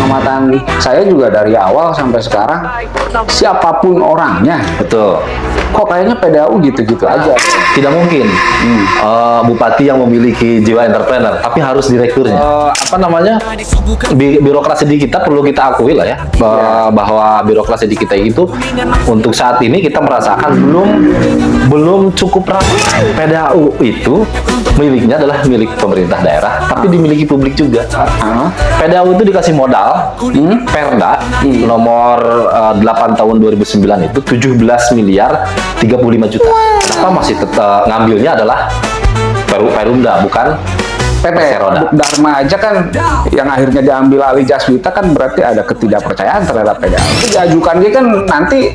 pengamatan saya juga dari awal sampai sekarang, siapapun orangnya, Betul. kok kayaknya PDAU gitu-gitu aja. Tidak mungkin bupati yang memiliki jiwa entrepreneur, tapi harus direkturnya. Birokrasi di kita perlu kita akui lah ya, bahwa birokrasi di kita itu untuk saat ini kita merasakan belum cukup rapi. PDAU itu miliknya adalah milik pemerintah daerah, tapi dimiliki publik juga. PDAU itu dikasih modal, Perda nomor 8 tahun 2009 itu 17 miliar 35 juta. Kenapa masih tetap ngambilnya adalah Perumda, bukan PT Perseroda. Dharma aja kan yang akhirnya diambil alih Jaswita kan berarti ada ketidakpercayaan terhadap PDAU. Itu diajukan dia kan nanti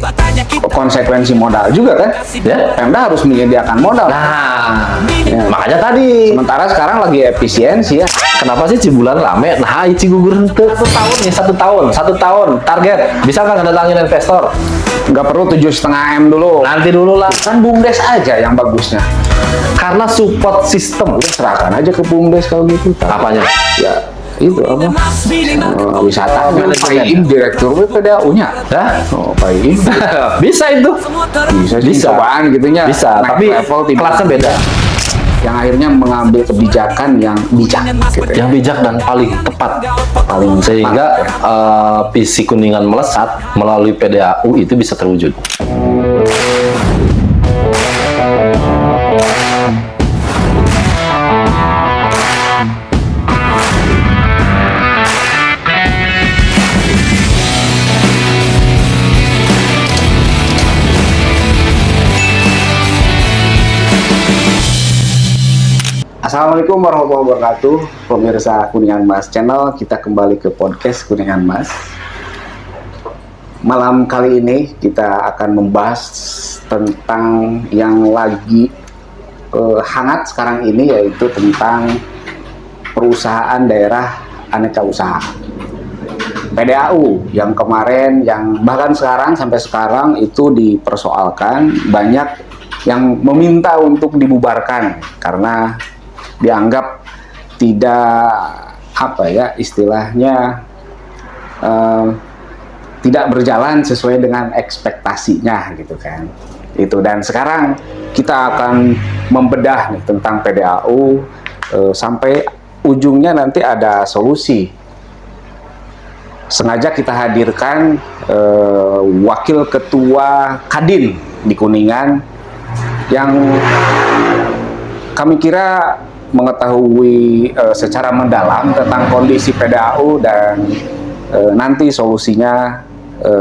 konsekuensi modal juga kan. Ya. Pemda harus menyediakan modal. Nah, Ya. makanya tadi Sementara sekarang lagi efisiensi ya. kenapa sih Cibulan rame? Nah, Cigugur henteu 1 tahun nih, 1 tahun target. Bisa nggak ngedatangin investor? Nggak perlu 7,5 M dulu. Nanti dulu lah. Kan BUMDes aja yang bagusnya. Karena support system. Udah serahkan aja ke BUMDes kalau gitu. Apanya? Ya itu apa? Wisata Manajemen. Paim direktur PDAU-nya. Hah? Oh, Paim. Bisa itu. Bisa sih, Bisa. cobaan gitunya. Bisa, Naik tapi level tidak. kelasnya beda. Yang akhirnya mengambil kebijakan yang bijak gitu ya. Yang bijak dan paling tepat. Paling Sehingga tepat, ya. visi Kuningan melesat melalui PDAU itu bisa terwujud. Assalamualaikum warahmatullahi wabarakatuh, pemirsa Kuningan Mas Channel. Kita kembali ke podcast Kuningan Mas. Malam kali ini kita akan membahas tentang yang lagi hangat sekarang ini, yaitu tentang perusahaan daerah aneka usaha PDAU yang kemarin, yang bahkan sekarang sampai sekarang itu dipersoalkan. Banyak yang meminta untuk dibubarkan karena dianggap tidak apa ya istilahnya tidak berjalan sesuai dengan ekspektasinya gitu kan. Itu, dan sekarang kita akan membedah nih tentang PDAU sampai ujungnya nanti ada solusi. Sengaja kita hadirkan wakil ketua Kadin di Kuningan yang kami kira mengetahui secara mendalam tentang kondisi PDAU dan nanti solusinya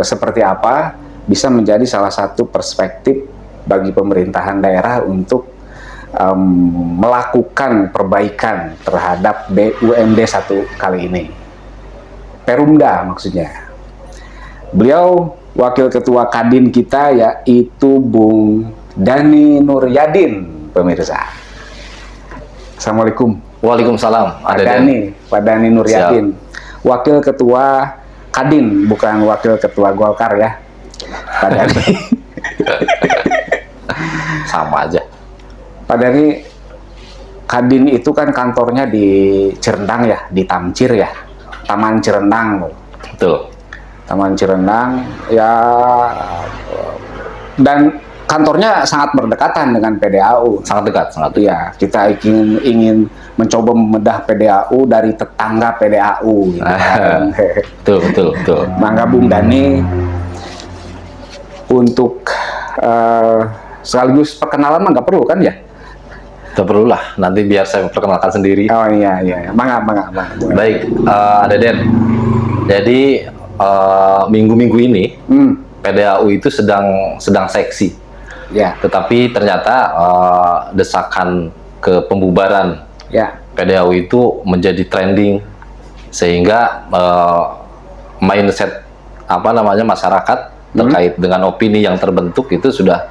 seperti apa, bisa menjadi salah satu perspektif bagi pemerintahan daerah untuk melakukan perbaikan terhadap BUMD 1 kali ini. Perumda maksudnya. Beliau wakil ketua Kadin kita yaitu Bung Dhani Nuryadin, pemirsa. Assalamualaikum. Waalaikumsalam. Pak Dhani Nuryadin, wakil ketua Kadin, bukan wakil ketua Golkar ya, Pak Dhani. Sama aja. Pak Dhani, Kadin itu kan kantornya di Cirendang ya, di Tamcir ya, Taman Cirendang. Betul. Taman Cirendang ya, dan kantornya sangat berdekatan dengan PDAU. Sangat dekat. Iya, kita ingin mencoba membedah PDAU dari tetangga PDAU. Gitu kan. Betul. Mangga Bung Dhani untuk sekaligus perkenalan mah nggak perlu kan ya? Tidak perlu lah. Nanti biar saya perkenalkan sendiri. Oh iya. Mangga. Baik, Deden. Jadi minggu-minggu ini PDAU itu sedang seksi. Ya. Tetapi ternyata desakan ke pembubaran PDAU itu menjadi trending, sehingga mindset masyarakat terkait dengan opini yang terbentuk itu sudah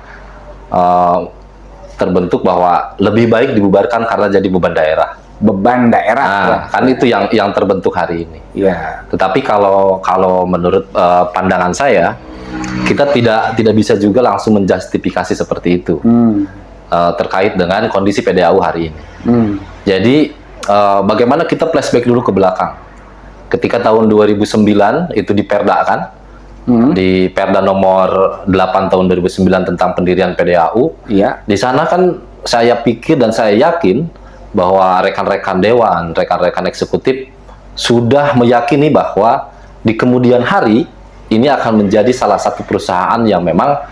terbentuk bahwa lebih baik dibubarkan karena jadi beban daerah. Beban daerah. Nah, kan itu yang terbentuk hari ini. Iya. Tetapi kalau menurut pandangan saya, kita tidak bisa juga langsung menjustifikasi seperti itu terkait dengan kondisi PDAU hari ini. Jadi bagaimana kita flashback dulu ke belakang. ketika tahun 2009 itu diperdakan, di Perda nomor 8 tahun 2009 tentang pendirian PDAU. Iya. Di sana kan saya pikir dan saya yakin bahwa rekan-rekan dewan, rekan-rekan eksekutif sudah meyakini bahwa di kemudian hari ini akan menjadi salah satu perusahaan yang memang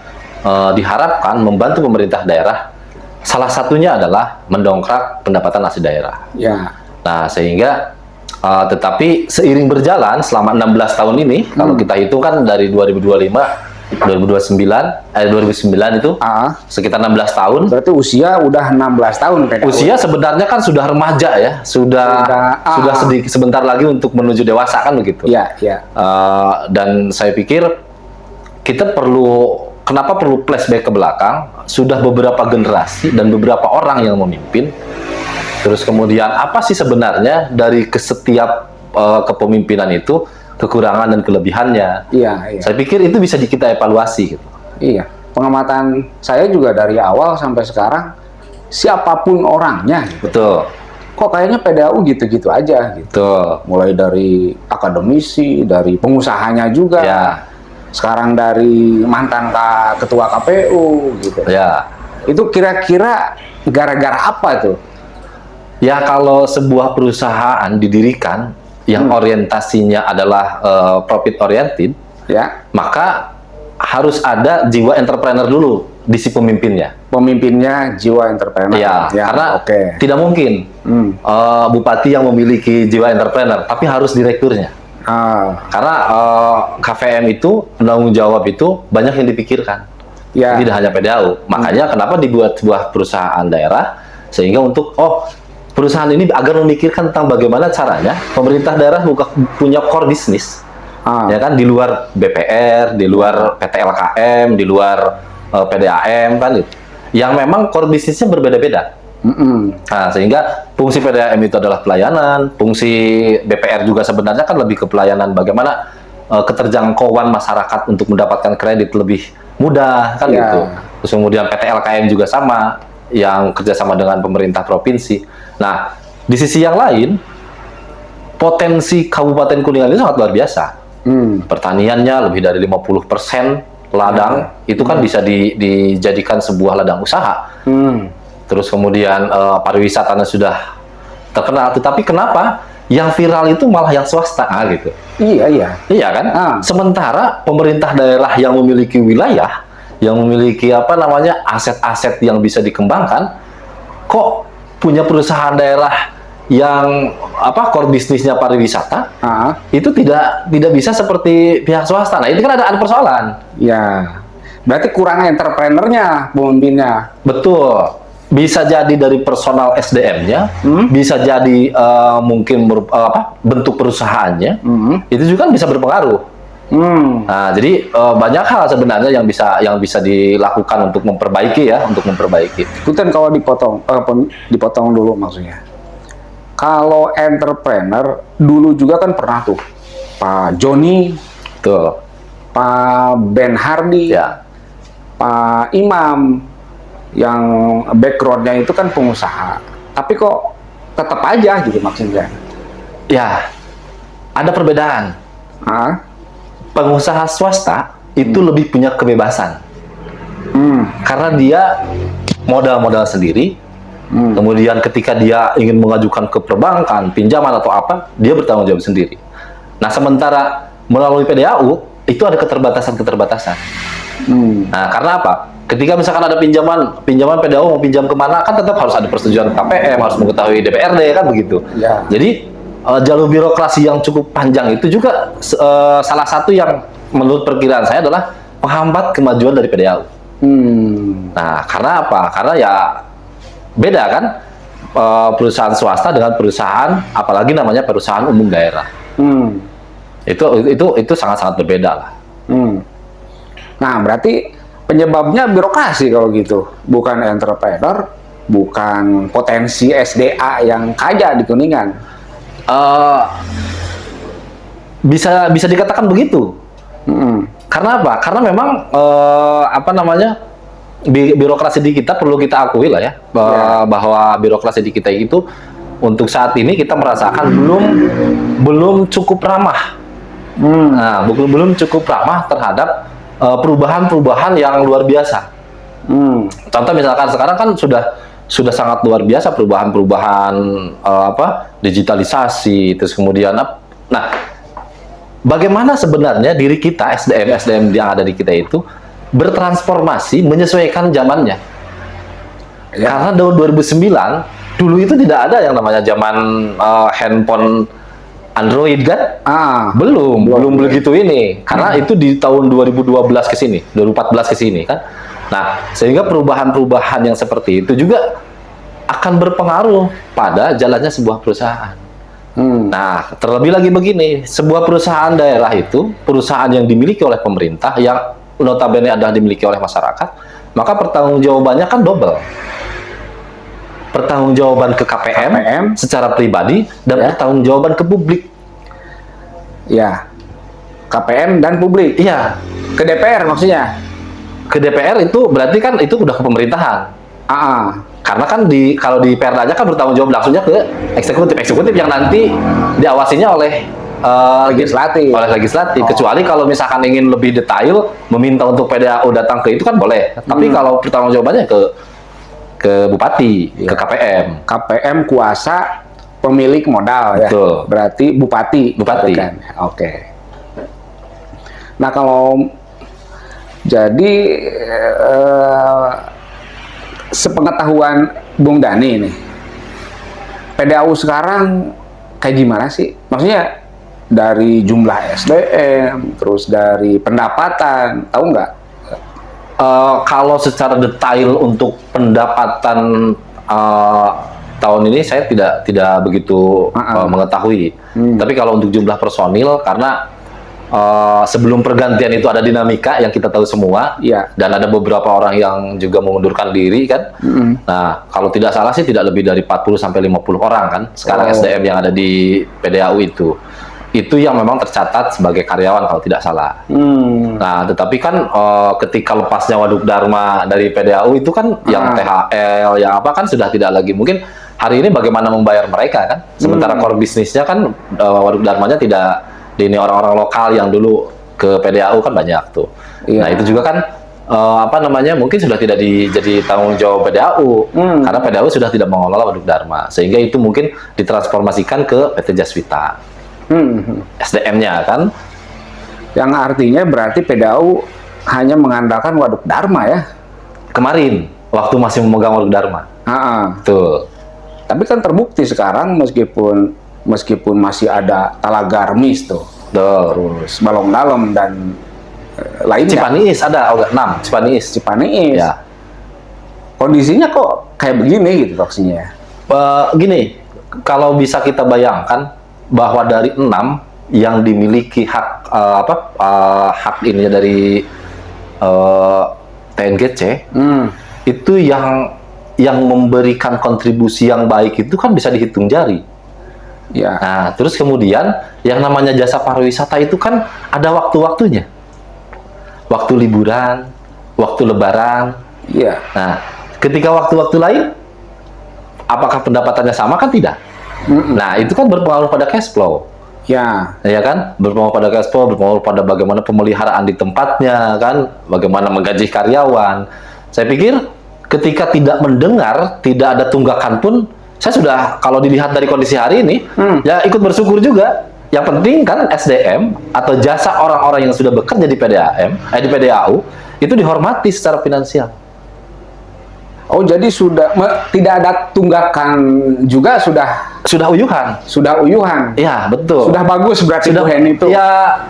diharapkan membantu pemerintah daerah. Salah satunya adalah mendongkrak pendapatan asli daerah. Ya. Nah, sehingga tetapi seiring berjalan selama 16 tahun ini, kalau kita hitung kan dari 2025, 2009 itu sekitar 16 tahun. Berarti usia udah 16 tahun PDAU. Usia sebenarnya kan sudah remaja ya, sudah sedikit sebentar lagi untuk menuju dewasa kan begitu. Iya, iya. Dan saya pikir kita kenapa perlu flashback ke belakang? Sudah beberapa generasi dan beberapa orang yang memimpin. Terus kemudian apa sih sebenarnya dari setiap kepemimpinan itu kekurangan dan kelebihannya? Iya, iya. Saya pikir itu bisa kita evaluasi. Gitu. Iya. Pengamatan saya juga dari awal sampai sekarang, siapapun orangnya, Betul. kok kayaknya PDAU gitu-gitu aja. Gitu. Betul. Mulai dari akademisi, dari pengusahanya juga. Ya. Sekarang dari mantan ketua KPU gitu. Ya. Itu kira-kira gara-gara apa tuh? Ya, kalau sebuah perusahaan didirikan yang orientasinya adalah profit oriented, Ya, maka harus ada jiwa entrepreneur dulu di si pemimpinnya. pemimpinnya jiwa entrepreneur. Ya, karena oke. tidak mungkin bupati yang memiliki jiwa entrepreneur, tapi harus direkturnya. Karena KVM itu, penanggung jawab itu banyak yang dipikirkan. Ya. Tidak hanya PDAU. Makanya kenapa dibuat sebuah perusahaan daerah, sehingga untuk, perusahaan ini agar memikirkan tentang bagaimana caranya pemerintah daerah punya core bisnis. Ya kan, di luar BPR, di luar PT LKM, di luar PDAM kan gitu. Yang memang core bisnisnya berbeda-beda. Nah, sehingga fungsi PDAM itu adalah pelayanan, fungsi BPR juga sebenarnya kan lebih ke pelayanan bagaimana keterjangkauan masyarakat untuk mendapatkan kredit lebih mudah kan gitu. Terus kemudian PT LKM juga sama, yang kerjasama dengan pemerintah provinsi. Nah, di sisi yang lain, potensi Kabupaten Kuningan itu sangat luar biasa. Pertaniannya lebih dari 50% ladang, itu kan bisa dijadikan sebuah ladang usaha. Terus kemudian pariwisatanya sudah terkenal, tetapi kenapa yang viral itu malah yang swasta gitu? Iya kan? Sementara pemerintah daerah yang memiliki wilayah, yang memiliki aset-aset yang bisa dikembangkan, kok punya perusahaan daerah yang core bisnisnya pariwisata, itu tidak bisa seperti pihak swasta. Nah, ini kan ada persoalan. Ya, berarti kurang entrepreneurnya, pemimpinnya. Betul. Bisa jadi dari personal SDM-nya, bisa jadi mungkin bentuk perusahaannya, itu juga bisa berpengaruh. Nah, jadi banyak hal sebenarnya yang bisa dilakukan untuk memperbaiki. Itu kan kalau dipotong dulu maksudnya. Kalau entrepreneur dulu juga kan pernah tuh Pak Joni, Betul. Pak Ben Hardy, Ya. Pak Imam, yang backgroundnya itu kan pengusaha. Tapi kok tetap aja gitu maksudnya. Ya, ada perbedaan. Pengusaha swasta itu lebih punya kebebasan. Karena dia modal sendiri, kemudian ketika dia ingin mengajukan ke perbankan, pinjaman atau apa, dia bertanggung jawab sendiri. Nah, sementara melalui PDAU, itu ada keterbatasan. Nah, karena apa? Ketika misalkan ada pinjaman PDAU mau pinjam kemana, kan tetap harus ada persetujuan KPM, harus mengetahui DPRD, kan begitu. Ya. Jadi, jalur birokrasi yang cukup panjang itu juga salah satu yang menurut perkiraan saya adalah penghambat kemajuan dari PDAU. Nah, karena apa? Karena ya beda kan perusahaan swasta dengan perusahaan, apalagi namanya perusahaan umum daerah. Itu sangat-sangat berbeda lah. Nah, berarti penyebabnya birokrasi kalau gitu, bukan entrepreneur, bukan potensi SDA yang kaya di Kuningan. Bisa dikatakan begitu. Karena apa? Karena memang birokrasi di kita perlu kita akui lah ya, bahwa birokrasi di kita itu untuk saat ini kita merasakan belum cukup ramah. Nah, belum cukup ramah terhadap perubahan-perubahan yang luar biasa. Contoh misalkan sekarang kan sudah sangat luar biasa perubahan-perubahan digitalisasi, terus kemudian nah, bagaimana sebenarnya diri kita SDM yang ada di kita itu bertransformasi menyesuaikan zamannya. Karena tahun 2009 dulu itu tidak ada yang namanya zaman handphone Android kan? Belum begitu ini. Karena itu di tahun 2012 ke sini, 2014 ke sini kan. Nah, sehingga perubahan-perubahan yang seperti itu juga akan berpengaruh pada jalannya sebuah perusahaan. Nah, terlebih lagi begini, sebuah perusahaan daerah itu, perusahaan yang dimiliki oleh pemerintah, yang notabene adalah dimiliki oleh masyarakat, maka pertanggungjawabannya kan double. Pertanggungjawaban ke KPM secara pribadi dan pertanggungjawaban ke publik. Ya, KPM dan publik. Iya. Ke DPR maksudnya. Ke DPR itu berarti kan itu udah ke pemerintahan. Karena kan kalau di Perdanya kan bertanggung jawab langsungnya ke eksekutif yang nanti diawasinya oleh legislatif. Kecuali kalau misalkan ingin lebih detail meminta untuk PDAU datang ke itu kan boleh. Tapi kalau pertanggung jawabannya ke bupati, ke KPM. KPM kuasa pemilik modal ya. Betul. Berarti bupati. Kan? Oke. Nah, kalau jadi sepengetahuan Bung Dani nih, PDAU sekarang kayak gimana sih? Maksudnya dari jumlah SDM, terus dari pendapatan, tahu nggak? Kalau secara detail untuk pendapatan tahun ini saya tidak begitu mengetahui. Tapi kalau untuk jumlah personil, karena sebelum pergantian itu ada dinamika yang kita tahu semua, dan ada beberapa orang yang juga mengundurkan diri kan. Nah, kalau tidak salah sih tidak lebih dari 40 sampai 50 orang kan sekarang SDM yang ada di PDAU itu yang memang tercatat sebagai karyawan kalau tidak salah. Nah, tetapi kan ketika lepasnya Waduk Dharma dari PDAU itu kan yang THL, yang apa kan sudah tidak lagi. Mungkin hari ini bagaimana membayar mereka kan. Sementara core bisnisnya kan Waduk Dharmanya tidak, ini orang-orang lokal yang dulu ke PDAU kan banyak tuh. Nah, itu juga kan mungkin sudah tidak jadi tanggung jawab PDAU karena PDAU sudah tidak mengelola Waduk Dharma, sehingga itu mungkin ditransformasikan ke PT Jaswita. SDM-nya kan, yang artinya berarti PDAU hanya mengandalkan Waduk Dharma ya kemarin waktu masih memegang Waduk Dharma. Betul. Tapi kan terbukti sekarang meskipun masih ada Talaga Remis tuh, terus Balong Dalam dan lainnya. Cipaniis ada 6 Cipaniis ya. Kondisinya kok kayak begini gitu maksudnya. Gini, kalau bisa kita bayangkan bahwa dari 6 yang dimiliki hak hak ininya dari TNGC, itu yang memberikan kontribusi yang baik itu kan bisa dihitung jari. Nah, terus kemudian yang namanya jasa pariwisata itu kan ada waktu-waktunya. Waktu liburan, waktu lebaran. Nah, ketika waktu-waktu lain, apakah pendapatannya sama? Kan tidak. Nah, itu kan berpengaruh pada cash flow. Ya kan? Berpengaruh pada cash flow, berpengaruh pada bagaimana pemeliharaan di tempatnya, kan? Bagaimana menggaji karyawan. Saya pikir ketika tidak mendengar, tidak ada tunggakan pun, saya sudah, kalau dilihat dari kondisi hari ini, ya ikut bersyukur juga. Yang penting kan SDM atau jasa orang-orang yang sudah bekerja di di PDAU itu dihormati secara finansial. Oh, jadi tidak ada tunggakan juga, sudah uyuhan. Iya, betul. Sudah bagus berarti itu. Ya,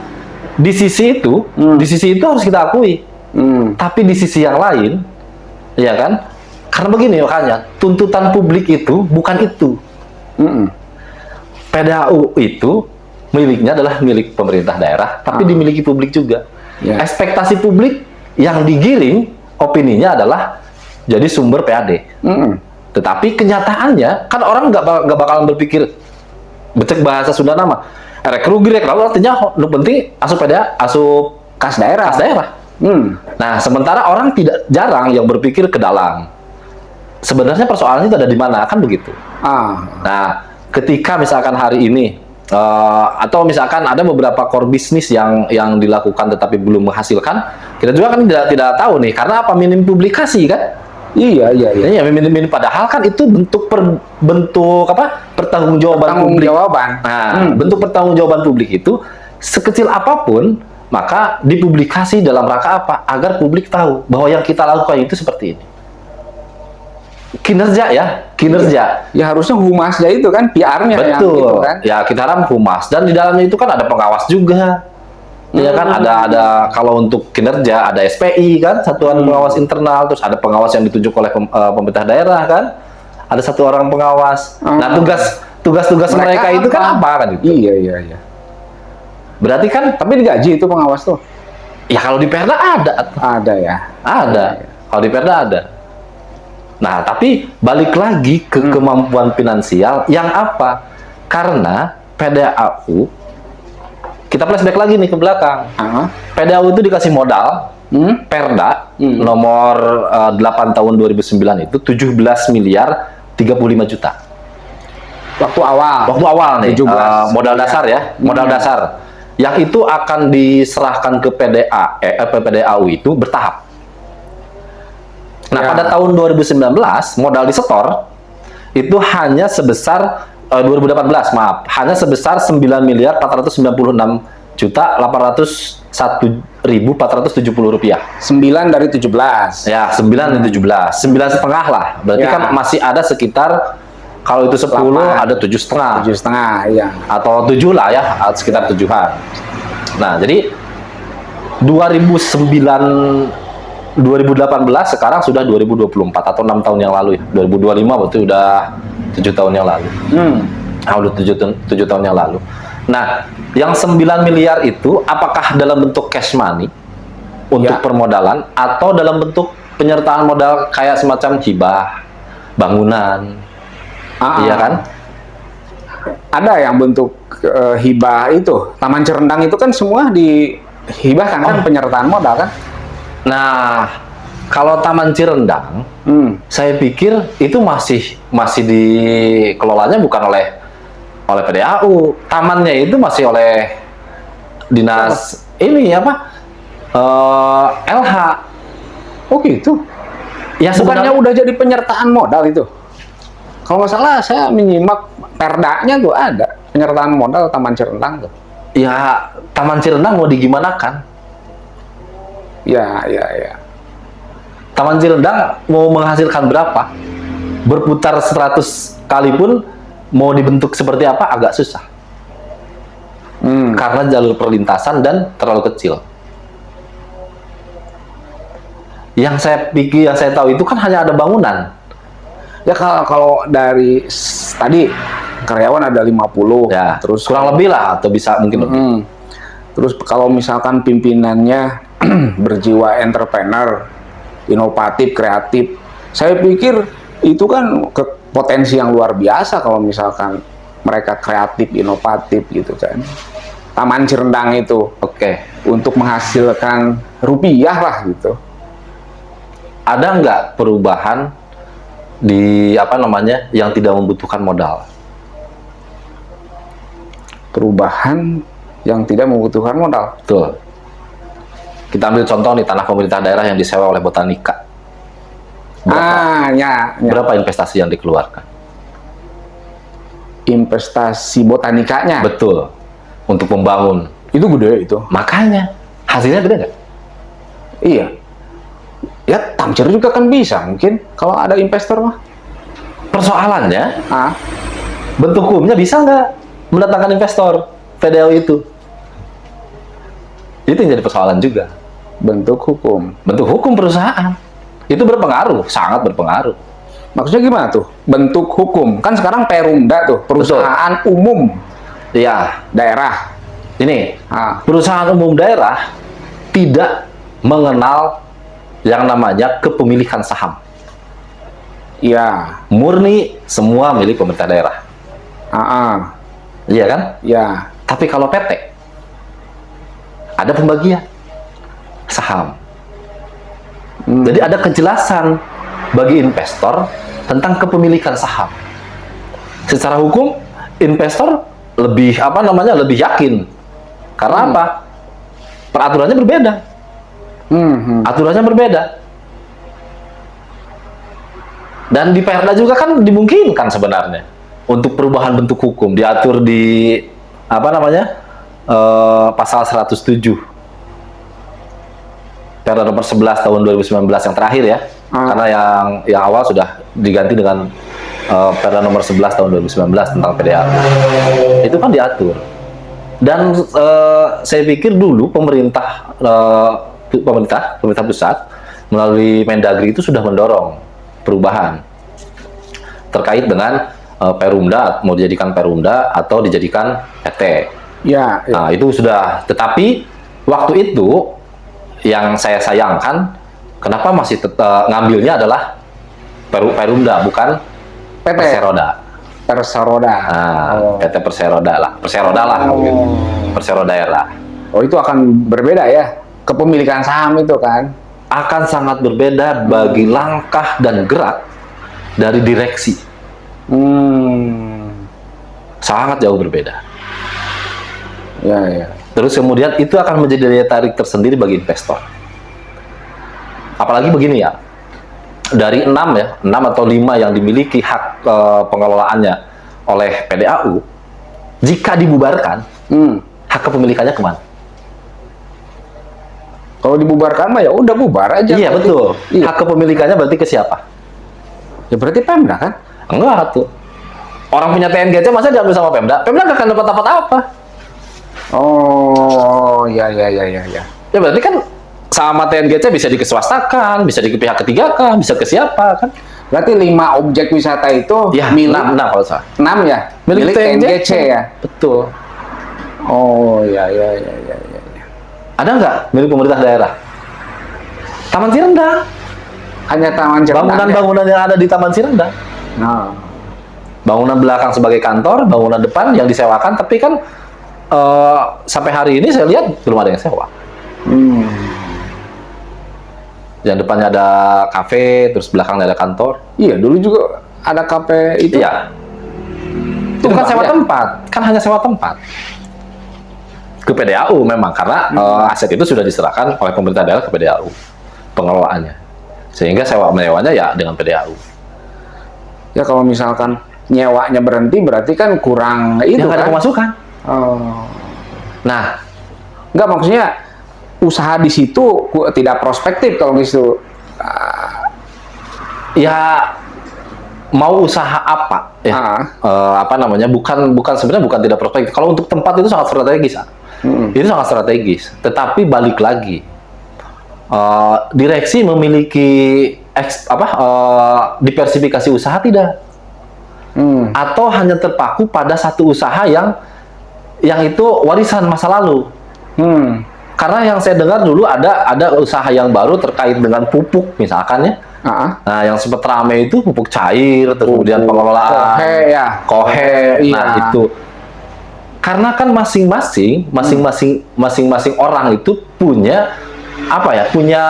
di sisi itu harus kita akui. Tapi di sisi yang lain, ya kan? Karena begini makanya, tuntutan publik itu bukan itu. PDAU itu miliknya adalah milik pemerintah daerah, tapi dimiliki publik juga. Ekspektasi publik yang digiring, opininya adalah jadi sumber PAD. Tetapi kenyataannya, kan orang nggak bakalan berpikir, becek bahasa Sunda nama, rek rugi, rek lalu artinya, penting asup PDA, asup kas daerah. Nah, sementara orang jarang yang berpikir ke dalam. sebenarnya persoalannya itu ada di mana, kan begitu. Nah, ketika misalkan hari ini atau misalkan ada beberapa core bisnis yang dilakukan tetapi belum menghasilkan, kita juga kan tidak tahu nih, karena apa? Minim publikasi kan? Iya. Iya, minim, padahal kan itu bentuk apa? Pertanggungjawaban publik. Nah, bentuk pertanggungjawaban publik itu sekecil apapun, maka dipublikasi dalam rangka apa? Agar publik tahu bahwa yang kita lakukan itu seperti ini. Kinerja. Ya harusnya humasnya itu kan PR-nya yang Betul. itu kan. Ya, kita harap humas, dan di dalamnya itu kan ada pengawas juga. Ya kan, ada kalau untuk kinerja ada SPI kan, Satuan Pengawas Internal, terus ada pengawas yang ditunjuk oleh pemerintah daerah kan. Ada satu orang pengawas. Nah, tugas mereka itu kan apa kan itu? Iya. Berarti kan, Tapi digaji itu pengawas tuh. ya kalau di Perda ada. Ada ya. Ada. Kalau di Perda ada. Nah, tapi balik lagi ke kemampuan finansial yang apa? Karena PDAU, kita flashback lagi nih ke belakang. PDAU itu dikasih modal, Perda nomor 8 tahun 2009 itu 17 miliar 35 juta. Waktu awal Nih, 17 modal dasar ya, modal dasar. Yang itu akan diserahkan ke PDAU itu bertahap. Nah, pada tahun 2019 modal disetor itu hanya sebesar 2018, maaf, hanya sebesar 9 miliar 496 juta 801.470 rupiah. 9 dari 17. Ya, 9 dan 17, 9,5 lah. Berarti Ya. kan masih ada sekitar, kalau itu 10 ada 7,5. 7,5, iya. Atau 7 lah ya, sekitar 7-an. Nah, jadi 2018 sekarang sudah 2024 atau 6 tahun yang lalu ya. 2025 berarti udah 7 tahun yang lalu. Udah 7 tahun yang lalu. Nah, yang 9 miliar itu apakah dalam bentuk cash money untuk permodalan atau dalam bentuk penyertaan modal kayak semacam hibah bangunan? Iya kan? Ada yang bentuk hibah itu. Taman Cirendang itu kan semua dihibahkan kan, penyertaan modal kan? Nah, kalau Taman Cirendang, saya pikir itu masih dikelolanya bukan oleh PDAU. Tamannya itu masih oleh dinas ini apa? LH. Oh gitu. Ya Bukannya sebenarnya udah jadi penyertaan modal itu? Kalau nggak salah saya menyimak perdanya tuh ada penyertaan modal Taman Cirendang tuh. ya Taman Cirendang mau digimanakan? Ya. Taman Cirendang mau menghasilkan berapa? Berputar 100 kali pun mau dibentuk seperti apa agak susah. Karena jalur perlintasan dan terlalu kecil. Yang saya tahu itu kan hanya ada bangunan. Ya kalau dari tadi karyawan ada 50, Ya, terus kurang lebih lah, atau bisa mungkin lebih. Terus kalau misalkan pimpinannya berjiwa entrepreneur, inovatif, kreatif, saya pikir itu kan potensi yang luar biasa kalau misalkan mereka kreatif, inovatif gitu kan. Taman Cirendang itu, untuk menghasilkan rupiah lah gitu. Ada nggak perubahan di yang tidak membutuhkan modal? Perubahan yang tidak membutuhkan modal. Betul. Kita ambil contoh nih, tanah pemerintah daerah yang disewa oleh Botanika. Berapa investasi yang dikeluarkan? Investasi Botanikanya. Betul. Untuk membangun. Itu gede itu. Makanya hasilnya gede nggak? Iya. Ya, Tamcir juga kan bisa mungkin kalau ada investor mah. Persoalannya, Ah, bentuk hukumnya bisa nggak mendatangkan investor PDAU itu? Itu yang jadi persoalan juga. bentuk hukum. Bentuk hukum perusahaan itu berpengaruh, sangat berpengaruh. Maksudnya gimana tuh? Bentuk hukum. Kan sekarang Perumda tuh, perusahaan umum Iya, daerah. ini Ah, perusahaan umum daerah tidak mengenal yang namanya kepemilikan saham. iya. Murni semua milik pemerintah daerah. Iya kan? Ya. Tapi kalau PT ada pembagian saham. Jadi ada kejelasan bagi investor tentang kepemilikan saham. Secara hukum, investor lebih lebih yakin. Karena apa? Peraturannya berbeda. Aturannya berbeda. Dan di Perda juga kan dimungkinkan sebenarnya untuk perubahan bentuk hukum diatur di pasal 107 Perda nomor 11 tahun 2019 yang terakhir ya. Karena yang awal sudah diganti dengan Perda nomor 11 tahun 2019 tentang PDAU. Itu kan diatur. Dan saya pikir dulu pemerintah pusat melalui Mendagri itu sudah mendorong perubahan terkait dengan Perumda, mau dijadikan Perumda atau dijadikan PT. Ya, ya. Nah, itu sudah. Tetapi waktu itu yang saya sayangkan, kenapa masih ngambilnya adalah Perumda, bukan PT. Perseroda. Perseroda. Nah, PT Perseroda lah. Perseroda lah. Perseroda daerah. Oh, itu akan berbeda ya? Kepemilikan saham itu kan? Akan sangat berbeda bagi langkah dan gerak dari direksi. Sangat jauh berbeda. Ya, ya. Terus kemudian itu akan menjadi daya tarik tersendiri bagi investor. Apalagi begini ya, dari 6 atau 5 yang dimiliki hak pengelolaannya oleh PDAU, jika dibubarkan, hak kepemilikannya kemana? Kalau dibubarkan mah ya udah bubar aja. Iya, berarti. betul. Iya. Hak kepemilikannya berarti ke siapa? Ya berarti Pemda kan? Enggak tuh. Orang punya TNGC masa diambil sama Pemda? Pemda nggak akan dapat apa-apa. Oh, ya. Ya berarti kan sama TNGC bisa dikeswastakan, bisa di pihak ketiga kan, bisa ke siapa kan? Berarti 5 objek wisata itu Ya, milik 6 kalau salah. 6 ya? Milik TNGC ya? Betul. Oh, ya. Ada nggak milik pemerintah daerah? Taman Cirendang. Hanya Taman Cirendang. Bangunan-bangunan yang ada di Taman Cirendang. Nah. Bangunan belakang sebagai kantor, bangunan depan yang disewakan, tapi kan sampai hari ini saya lihat belum ada yang sewa. Yang depannya ada kafe, terus belakangnya ada kantor. Iya, dulu juga ada kafe itu. Iya. Itu kan sewa tempat, kan hanya sewa tempat. Ke PDAU memang, karena aset itu sudah diserahkan oleh pemerintah daerah ke PDAU pengelolaannya. Sehingga sewa-mewanya ya dengan PDAU. Ya kalau misalkan nyewanya berhenti berarti kan kurang itu Yang ada kan? pemasukan. Oh. Nah, Enggak, maksudnya usaha di situ tidak prospektif kalau gitu. ya mau usaha apa ya? Bukan sebenarnya bukan tidak prospektif. Kalau untuk tempat itu sangat strategis. Itu sangat strategis. Tetapi balik lagi, direksi memiliki diversifikasi usaha tidak? Atau hanya terpaku pada satu usaha yang itu warisan masa lalu. Karena yang saya dengar dulu ada usaha yang baru terkait dengan pupuk misalkan ya. Nah, yang sempat ramai itu pupuk cair, terus kemudian pengelolaan kohe. Iya. Nah, itu karena kan masing-masing orang itu punya punya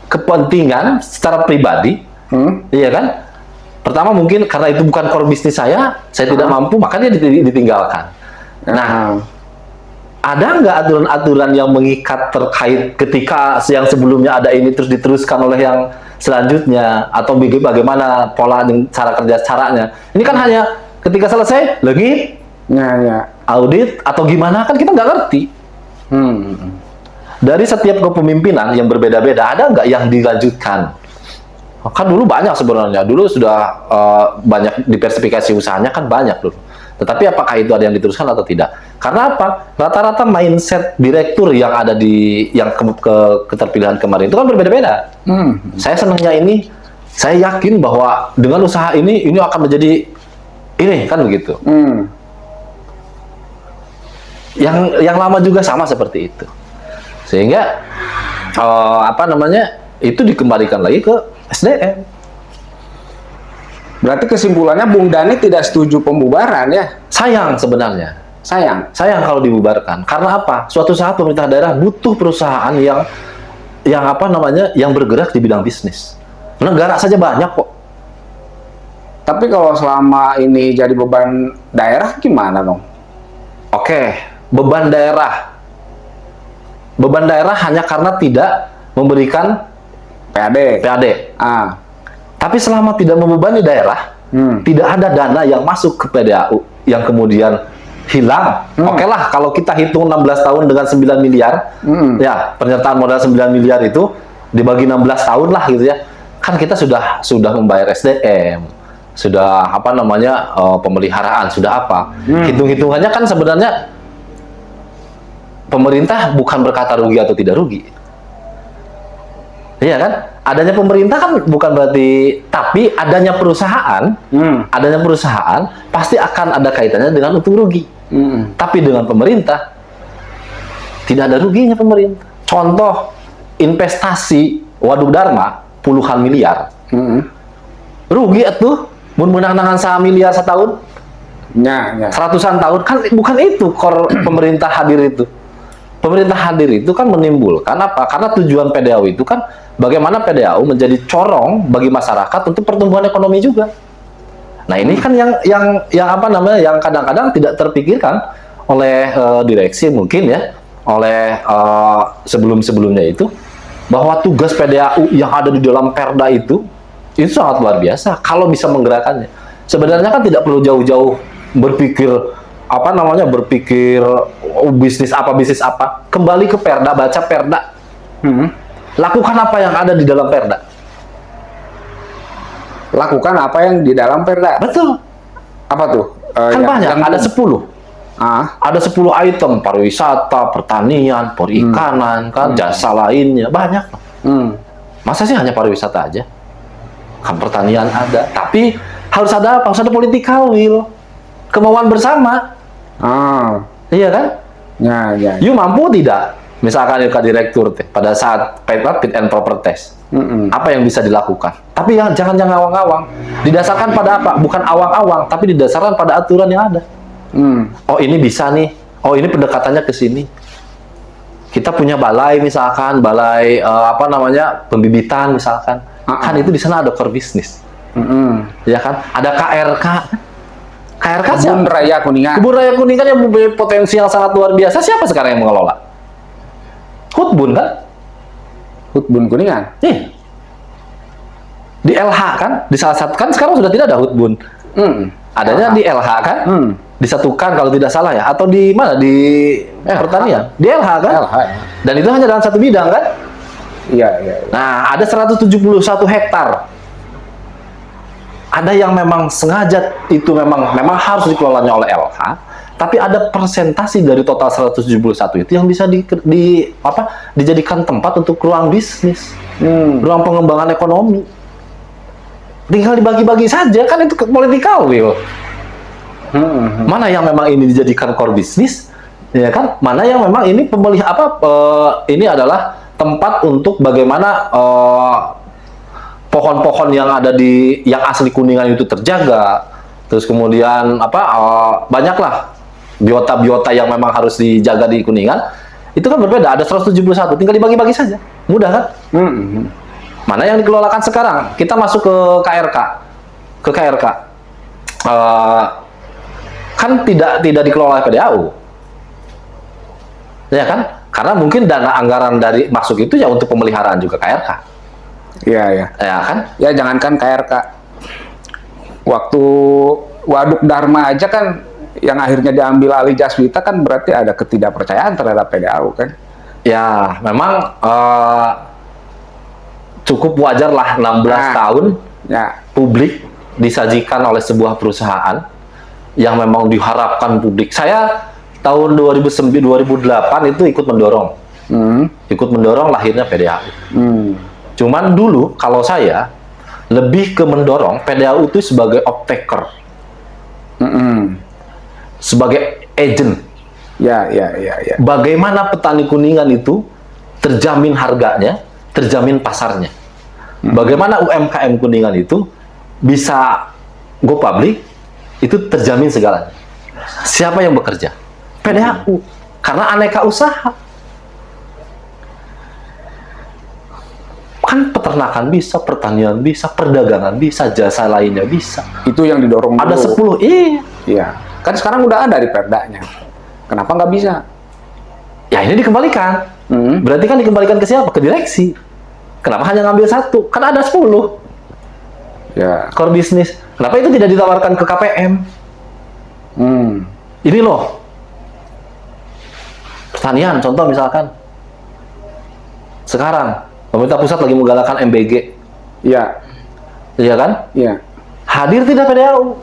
kepentingan secara pribadi, iya kan? Pertama mungkin karena itu bukan core bisnis saya tidak mampu, makanya ditinggalkan. Nah, ada nggak aturan-aturan yang mengikat terkait ketika yang sebelumnya ada ini terus diteruskan oleh yang selanjutnya, atau bagaimana pola dan caranya? Ini kan hanya ketika selesai lagi audit atau gimana, kan kita nggak ngerti. Dari setiap kepemimpinan yang berbeda-beda, ada nggak yang dilanjutkan? Kan dulu banyak sebenarnya, dulu sudah banyak diversifikasi usahanya kan banyak dulu. Tetapi apakah itu ada yang diteruskan atau tidak? Karena apa? Rata-rata mindset direktur yang ada di keterpilihan kemarin itu kan berbeda-beda. Saya senangnya ini, saya yakin bahwa dengan usaha ini akan menjadi ini kan begitu. Yang lama juga sama seperti itu. Sehingga itu dikembalikan lagi ke SDM. Berarti kesimpulannya Bung Dhani tidak setuju pembubaran ya? Sayang sebenarnya. Sayang kalau dibubarkan. Karena apa? Suatu saat pemerintah daerah butuh perusahaan yang bergerak di bidang bisnis. Negara saja banyak kok. Tapi kalau selama ini jadi beban daerah gimana dong? Oke, beban daerah. Beban daerah hanya karena tidak memberikan PAD. PAD. Ah. Tapi selama tidak membebani daerah, tidak ada dana yang masuk ke PDAU yang kemudian hilang. Oke lah, kalau kita hitung 16 tahun dengan 9 miliar, ya penyertaan modal 9 miliar itu dibagi 16 tahun lah gitu ya. Kan kita sudah membayar SDM, sudah apa namanya pemeliharaan, sudah apa. Hitung-hitungannya kan sebenarnya pemerintah bukan berkata rugi atau tidak rugi. Iya kan? Adanya pemerintah kan bukan berarti, tapi adanya perusahaan, pasti akan ada kaitannya dengan untung rugi. Tapi dengan pemerintah tidak ada ruginya pemerintah. Contoh investasi Waduk Dharma puluhan miliar, rugi atuh, mun menang-menangan 1 miliar setahun, seratusan tahun kan bukan itu core pemerintah hadir itu. Pemerintah hadir itu kan menimbulkan apa? Karena tujuan PDAU itu kan bagaimana PDAU menjadi corong bagi masyarakat untuk pertumbuhan ekonomi juga. Nah ini kan yang apa namanya, yang kadang-kadang tidak terpikirkan oleh direksi mungkin ya, oleh sebelum-sebelumnya itu, bahwa tugas PDAU yang ada di dalam Perda itu sangat luar biasa kalau bisa menggerakkannya. Sebenarnya kan tidak perlu jauh-jauh berpikir bisnis apa, kembali ke Perda, baca Perda, lakukan apa yang ada di dalam Perda. Lakukan apa yang di dalam Perda. Betul. Apa tuh? Kan banyak, ada 10. Ada 10 item, pariwisata, pertanian, perikanan, kan jasa lainnya, banyak. Masa sih hanya pariwisata aja? Kan pertanian ada, tapi harus ada apa? Harus ada political will, kemauan bersama. Iya kan? Ya. You mampu tidak? Misalkan Ilka Direktur pada saat fit and proper test, apa yang bisa dilakukan? Tapi jangan awang-awang. Didasarkan pada apa? Bukan awang-awang, tapi didasarkan pada aturan yang ada. Oh ini bisa nih. Oh ini pendekatannya ke sini. Kita punya balai misalkan, balai pembibitan misalkan. Kan itu di sana ada core business. Ya kan? Ada KRK. KRK Kebun Raya Kuningan. Kebun Raya Kuningan yang mempunyai potensi yang sangat luar biasa. Siapa sekarang yang mengelola? Hutbun kan? Hutbun Kuningan. Di LH kan? Di salah satu kan sekarang sudah tidak ada Hutbun. Adanya di LH kan? Disatukan kalau tidak salah ya, atau di mana, di pertanian, di LH kan? LH, ya. Dan itu hanya dalam satu bidang kan? Iya. Nah, ada 171 hektar. Ada yang memang sengaja itu memang harus dikelolanya oleh LH, tapi ada persentasi dari total 171 itu yang bisa dijadikan tempat untuk ruang bisnis, ruang pengembangan ekonomi. Tinggal dibagi-bagi saja kan, itu political will. Mana yang memang ini dijadikan core bisnis, ya kan? Mana yang memang ini ini adalah tempat untuk bagaimana pohon-pohon yang ada yang asli Kuningan itu terjaga. Terus kemudian banyaklah biota-biota yang memang harus dijaga di Kuningan. Itu kan berbeda, ada 171, tinggal dibagi-bagi saja. Mudah kan? Mana yang dikelolakan sekarang? Kita masuk ke KRK. Kan tidak dikelola oleh PDAU. Ya kan? Karena mungkin dana anggaran dari masuk itu ya untuk pemeliharaan juga KRK. Iya. Ya kan? Ya jangankan KRK. Waktu Waduk Dharma aja kan yang akhirnya diambil alih Jaswita, kan berarti ada ketidakpercayaan terhadap PDAU kan? Ya, memang cukup wajar lah 16 tahun publik disajikan oleh sebuah perusahaan yang memang diharapkan publik. Saya tahun 2008 itu ikut mendorong lahirnya PDAU. Cuman dulu kalau saya lebih ke mendorong PDAU itu sebagai off-taker, sebagai agent. Ya. Bagaimana petani Kuningan itu terjamin harganya, terjamin pasarnya. Bagaimana UMKM Kuningan itu bisa go public, itu terjamin segalanya. Siapa yang bekerja? PDAU. Karena aneka usaha. Kan peternakan bisa, pertanian bisa, perdagangan bisa, jasa lainnya bisa. Itu yang didorong Ada dulu. 10, iya. Iya. Kan sekarang udah ada di perdanya. Kenapa nggak bisa? Ya ini dikembalikan. Berarti kan dikembalikan ke siapa? Ke direksi. Kenapa hanya ngambil 1? Kan ada 10 Ya. core bisnis. Kenapa itu tidak ditawarkan ke KPM? Ini loh. Pertanian, contoh misalkan. Sekarang, pemerintah pusat lagi menggalakkan MBG. Iya. Iya kan? Iya. Hadir tidak PDAU?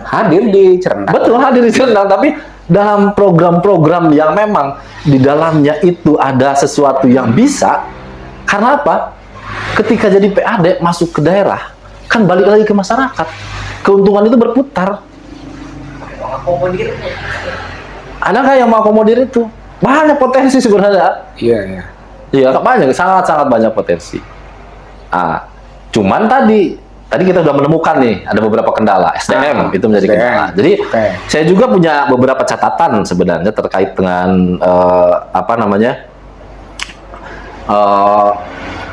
Hadir di Cerendang. Betul, hadir di Cerendang. Tapi dalam program-program yang memang di dalamnya itu ada sesuatu yang bisa. Karena apa? Ketika jadi PAD masuk ke daerah, kan balik lagi ke masyarakat. Keuntungan itu berputar. Ada nggak yang mau akomodir itu? Banyak potensi sebenarnya. Iya, iya. Iya, banyak, sangat-sangat banyak potensi. Cuman tadi kita sudah menemukan nih ada beberapa kendala. SDM itu menjadi SDM. kendala. Jadi saya juga punya beberapa catatan sebenarnya terkait dengan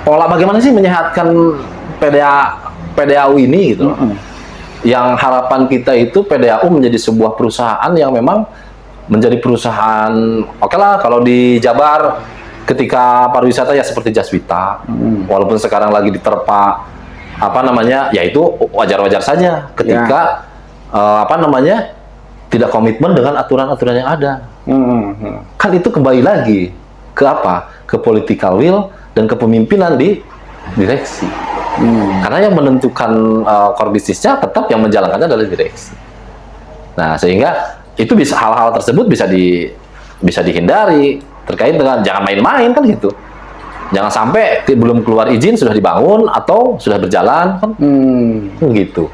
pola bagaimana sih menyehatkan PDAU ini gitu. Yang harapan kita itu PDAU menjadi sebuah perusahaan yang memang menjadi perusahaan, oke lah kalau di Jabar ketika pariwisata ya seperti Jaswita, walaupun sekarang lagi diterpa yaitu wajar-wajar saja ketika tidak komitmen dengan aturan-aturan yang ada. Kan itu kembali lagi ke apa? Ke political will dan kepemimpinan di direksi. Karena yang menentukan core bisnisnya tetap yang menjalankannya adalah direksi. Nah, sehingga itu bisa hal-hal tersebut bisa dihindari terkait dengan jangan main-main kan gitu. Jangan sampai belum keluar izin sudah dibangun atau sudah berjalan kan gitu.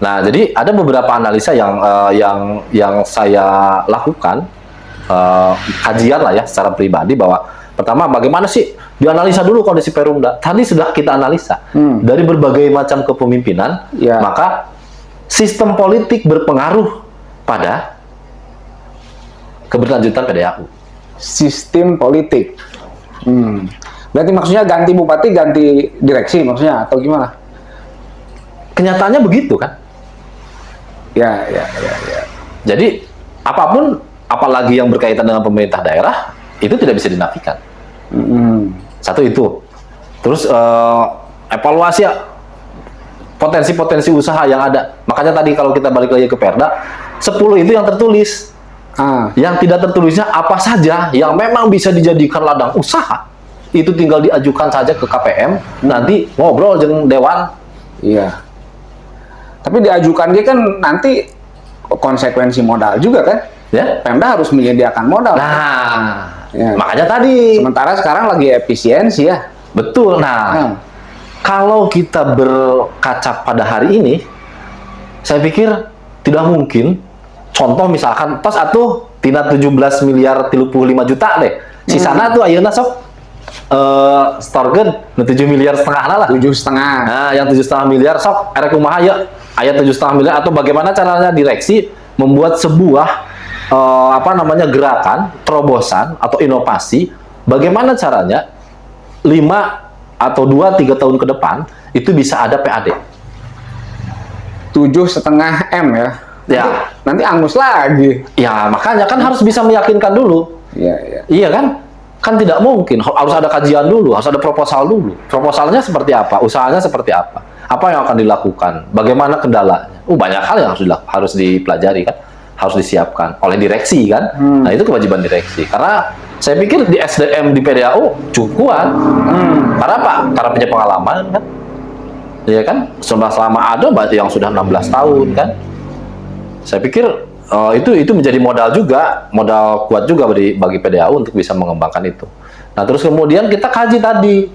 Nah, jadi ada beberapa analisa yang saya lakukan kajian lah ya secara pribadi bahwa pertama bagaimana sih dianalisa dulu kondisi Perumda. Tadi sudah kita analisa dari berbagai macam kepemimpinan, maka sistem politik berpengaruh pada keberlanjutan PDAU. Sistem politik. Berarti maksudnya ganti bupati, ganti direksi maksudnya atau gimana? Kenyataannya begitu kan? Ya. Jadi apapun, apalagi yang berkaitan dengan pemerintah daerah, itu tidak bisa dinafikan. Satu itu. Terus evaluasi potensi-potensi usaha yang ada. Makanya tadi kalau kita balik lagi ke Perda, 10 itu yang tertulis. Yang tidak tertulisnya apa saja yang memang bisa dijadikan ladang usaha, itu tinggal diajukan saja ke KPM, nanti ngobrol dengan Dewan. Iya. Tapi diajukan dia kan nanti konsekuensi modal juga kan? Ya. Pemda harus menyediakan modal. Nah, makanya tadi. Sementara sekarang lagi efisiensi ya. Betul. Nah, kalau kita berkaca pada hari ini, saya pikir tidak mungkin. Contoh misalkan, tos atuh tina 17 miliar 35 juta deh. Sisana tuh ayeuna sok storgen 7 miliar setengah lah. 7,5. Nah, yang 7,5 miliar sok erek kumaha ya? Aya 7,5 miliar atau bagaimana caranya direksi membuat sebuah gerakan, terobosan atau inovasi, bagaimana caranya 5 atau 2-3 tahun ke depan itu bisa ada PAD. 7,5 M ya. Ya, nanti angus lagi. Ya, makanya kan harus bisa meyakinkan dulu. Iya. Iya kan? Kan tidak mungkin. Harus ada kajian dulu, harus ada proposal dulu. Proposalnya seperti apa? Usahanya seperti apa? Apa yang akan dilakukan? Bagaimana kendalanya? Banyak hal yang harus dipelajari kan? Harus disiapkan oleh direksi kan? Nah, itu kewajiban direksi. Karena saya pikir di SDM di PDAU cukup kuat. Karena apa? Karena punya pengalaman kan? Iya kan? Selama ada berarti yang sudah 16 tahun kan? Saya pikir itu menjadi modal juga, modal kuat juga bagi PDAU untuk bisa mengembangkan itu. Nah, terus kemudian kita kaji tadi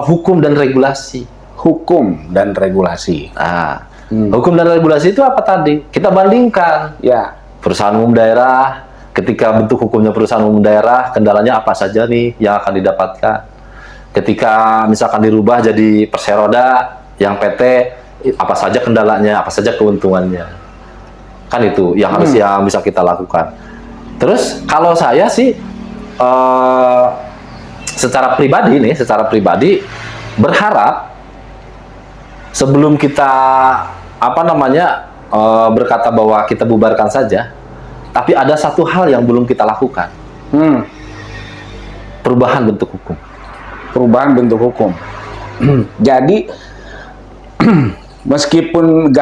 hukum dan regulasi. Hukum dan regulasi. Nah, hukum dan regulasi itu apa tadi? Kita bandingkan. Ya. Perusahaan umum daerah, ketika bentuk hukumnya perusahaan umum daerah, kendalanya apa saja nih yang akan didapatkan? Ketika misalkan dirubah jadi perseroda, yang PT, apa saja kendalanya, apa saja keuntungannya? Kan itu yang harus yang bisa kita lakukan. Terus kalau saya sih secara pribadi berharap sebelum kita berkata bahwa kita bubarkan saja, tapi ada satu hal yang belum kita lakukan. Perubahan bentuk hukum. Perubahan bentuk hukum. Jadi meskipun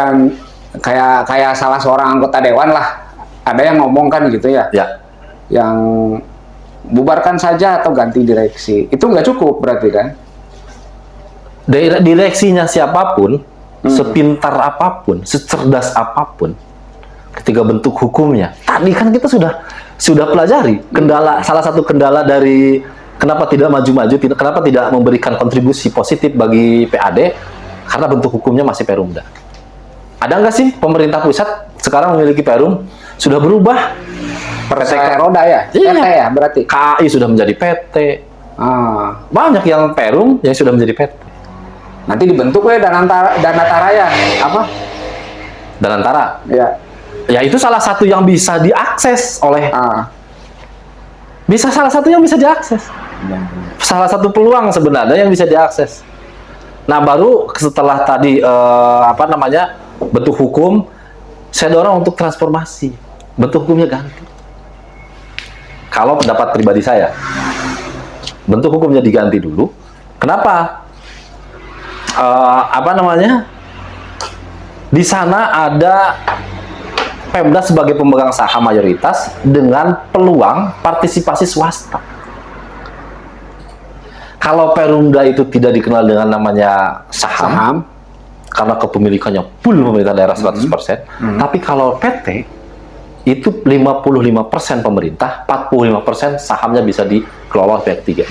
kayak salah seorang anggota dewan lah, ada yang ngomong kan gitu ya, yang bubarkan saja atau ganti direksi, itu nggak cukup berarti kan? Direksinya siapapun, sepintar apapun, secerdas apapun, ketika bentuk hukumnya, tadi kan kita sudah pelajari salah satu kendala dari kenapa tidak maju-maju, kenapa tidak memberikan kontribusi positif bagi PAD, karena bentuk hukumnya masih Perumda. Ada nggak sih pemerintah pusat sekarang memiliki Perum sudah berubah? PT Roda ya? Iya. PT ya berarti? KAI sudah menjadi PT. Banyak yang Perum yang sudah menjadi PT. Nanti dibentuk ya Danantara ya? Apa? Danantara? Ya. Ya itu salah satu yang bisa diakses oleh... salah satu yang bisa diakses. Salah satu peluang sebenarnya yang bisa diakses. Nah baru setelah tadi bentuk hukum, saya dorong untuk transformasi. Bentuk hukumnya ganti. Kalau pendapat pribadi saya, bentuk hukumnya diganti dulu. Kenapa? Di sana ada Pemda sebagai pemegang saham mayoritas dengan peluang partisipasi swasta. Kalau Perumda itu tidak dikenal dengan namanya saham. Karena kepemilikannya full pemerintah daerah 100%. Tapi kalau PT itu 55% pemerintah, 45% sahamnya bisa dikelola oleh pihak ketiga.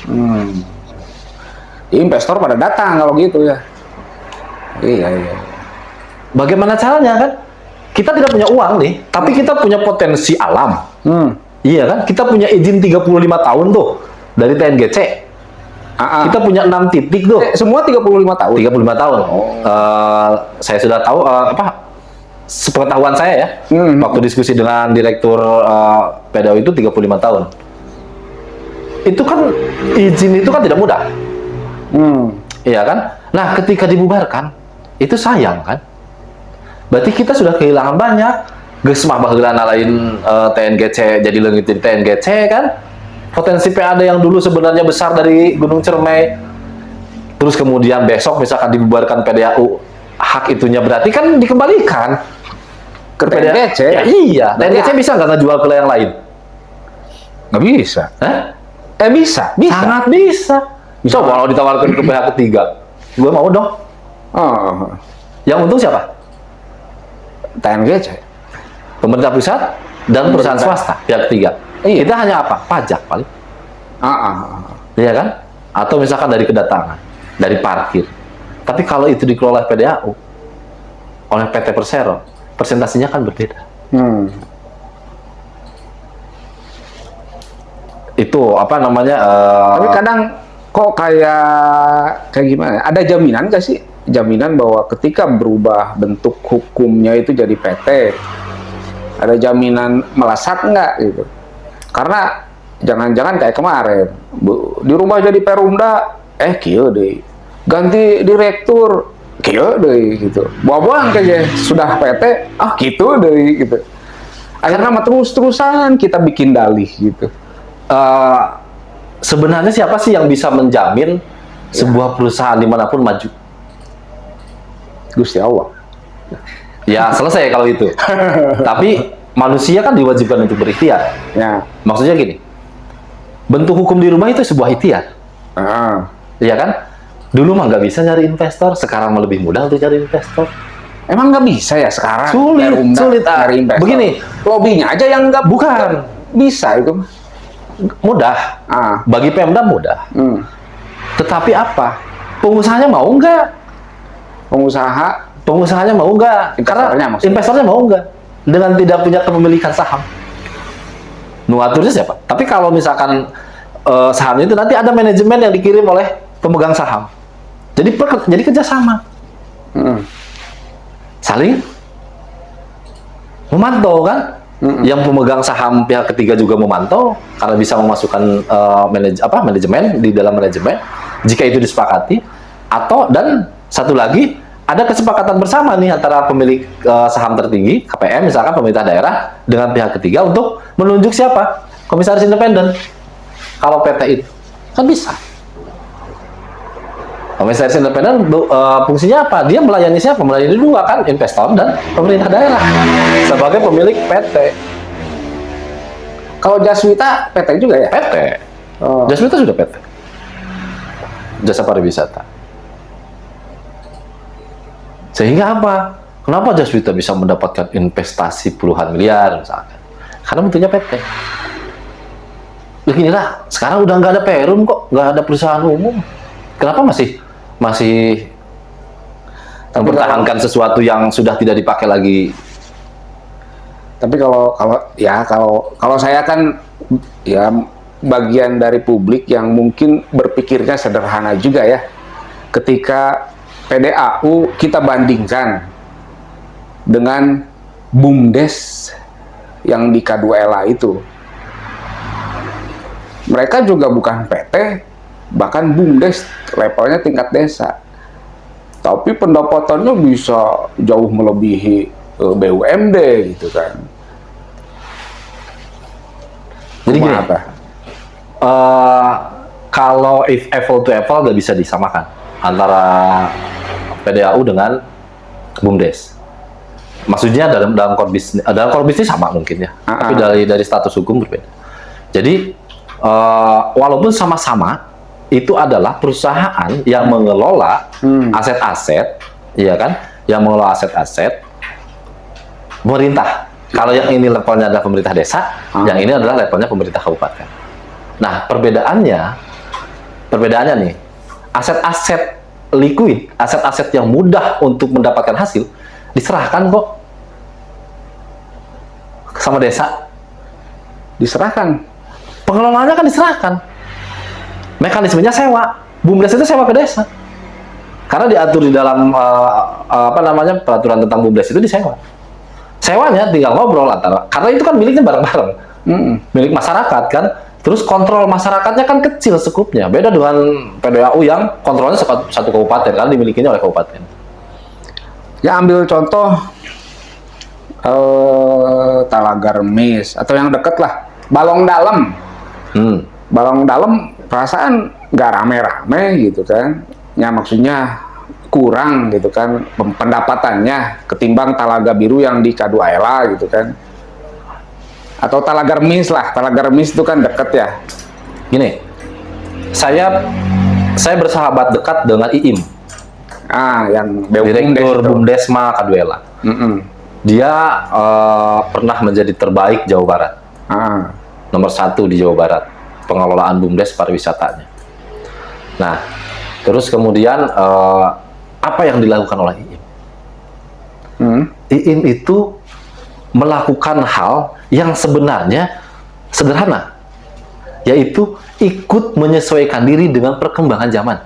Investor pada datang kalau gitu ya. Iya. Bagaimana caranya kan? Kita tidak punya uang nih, tapi kita punya potensi alam. Iya kan? Kita punya izin 35 tahun tuh dari TNGC. Kita punya 6 titik tuh. Semua 35 tahun? 35 tahun. Saya sudah tahu, sepengetahuan saya ya, waktu diskusi dengan Direktur PDAU itu 35 tahun. Itu kan, izin itu kan tidak mudah. Iya kan? Nah, ketika dibubarkan, itu sayang kan? Berarti kita sudah kehilangan banyak. Geus mah baheulana lain TNGC jadi leungit di TNGC kan? Potensi PAD yang dulu sebenarnya besar dari Gunung Ciremai. Terus kemudian besok misalkan dibubarkan PDAU, hak itunya berarti kan dikembalikan ke TNGC. Ya, iya, TNGC bisa nggak ngejual ke yang lain? Nggak bisa. Bisa. Sangat bisa. Coba kalau ditawarkan ke pihak ketiga, gue mau dong. Yang untung siapa? TNGC, pemerintah pusat dan perusahaan swasta pihak ketiga. Kita hanya apa? Pajak paling. Iya kan? Atau misalkan dari kedatangan, dari parkir. Tapi kalau itu dikelola PDAU oleh PT Persero, presentasinya kan berbeda. Itu tapi kadang kok kayak gimana? Ada jaminan nggak sih? Jaminan bahwa ketika berubah bentuk hukumnya itu jadi PT, ada jaminan melesat nggak gitu? Karena jangan-jangan kayak kemarin dirubah jadi Perumda, kieu deh, ganti direktur, kieu deh gitu, buang-buang kayak sudah PT, gitu deh gitu. Akhirnya terus-terusan kita bikin dalih gitu. Sebenarnya siapa sih yang bisa menjamin sebuah perusahaan dimanapun maju? Gusti Allah. Ya selesai kalau itu. Tapi manusia kan diwajibkan untuk berikhtiar. Ya. Maksudnya gini, bentuk hukum dirubah itu sebuah ikhtiar. Iya kan? Dulu mah nggak bisa nyari investor, sekarang mah lebih mudah untuk cari investor. Emang nggak bisa ya sekarang? Sulit nyari investor. Begini, lobbynya aja yang nggak bukan bisa itu. Mudah. Bagi Pemda mudah. Tetapi apa? Pengusahanya mau nggak? Pengusahanya mau nggak? Karena investornya mau nggak? Dengan tidak punya kepemilikan saham. Nuaturnya siapa? Tapi kalau misalkan sahamnya itu nanti ada manajemen yang dikirim oleh pemegang saham. Jadi kerjasama. Saling memantau kan? Yang pemegang saham pihak ketiga juga memantau karena bisa memasukkan manajemen di dalam manajemen jika itu disepakati. Dan satu lagi ada kesepakatan bersama nih antara pemilik saham tertinggi KPM misalkan pemerintah daerah dengan pihak ketiga untuk menunjuk siapa komisaris independen. Kalau PT itu kan bisa. Komisaris independen fungsinya apa? Dia melayani siapa? Melayani dua kan, investor dan pemerintah daerah sebagai pemilik PT. Kalau Jaswita PT juga ya? PT. Oh. Jaswita sudah PT. Jasa pariwisata. Sehingga apa? Kenapa Jaswita bisa mendapatkan investasi puluhan miliar misalkan? Karena bentuknya PT. Beginilah, sekarang udah nggak ada Perum kok, nggak ada perusahaan umum. Kenapa masih mempertahankan sesuatu yang sudah tidak dipakai lagi? Tapi kalau saya kan ya bagian dari publik yang mungkin berpikirnya sederhana juga ya. Ketika PDAU kita bandingkan dengan BUMDes yang di K2LA itu. Mereka juga bukan PT, bahkan BUMDes levelnya tingkat desa. Tapi pendapatannya bisa jauh melebihi BUMD gitu kan. Jadi gini, apa? Kalau apple to apple nggak bisa disamakan antara PDAU dengan BUMDes. Maksudnya dalam core bisnis sama mungkin ya, tapi dari status hukum berbeda. Jadi walaupun sama-sama itu adalah perusahaan yang mengelola aset-aset, iya kan? Yang mengelola aset-aset pemerintah. Kalau yang ini levelnya adalah pemerintah desa, yang ini adalah levelnya pemerintah kabupaten. Nah, perbedaannya nih, aset-aset liquid, aset-aset yang mudah untuk mendapatkan hasil, diserahkan kok sama desa. Diserahkan. Pengelolaannya kan diserahkan. Mekanismenya sewa. BUMDes itu sewa ke desa. Karena diatur di dalam peraturan tentang BUMDes itu disewa. Sewanya tinggal ngobrol karena itu kan miliknya bareng-bareng. Milik masyarakat kan. Terus kontrol masyarakatnya kan kecil skupnya. Beda dengan PDAU yang kontrolnya satu kabupaten kan dimilikinya oleh kabupaten. Ya ambil contoh Talaga Remis atau yang deket lah, Balong Dalam. Balong Dalam perasaan nggak rame-rame gitu kan. Ya maksudnya kurang gitu kan pendapatannya ketimbang Talaga Biru yang di K2LA gitu kan. Atau Talaga Remis lah. Talaga Remis itu kan deket ya. Gini, saya bersahabat dekat dengan Iim. Yang Direktur BUMDesma K2LA. Dia pernah menjadi terbaik Jawa Barat. Nomor 1 di Jawa Barat. Pengelolaan BUMDes pariwisatanya. Nah, terus kemudian apa yang dilakukan oleh Iim? Iim itu melakukan hal yang sebenarnya sederhana, yaitu ikut menyesuaikan diri dengan perkembangan zaman.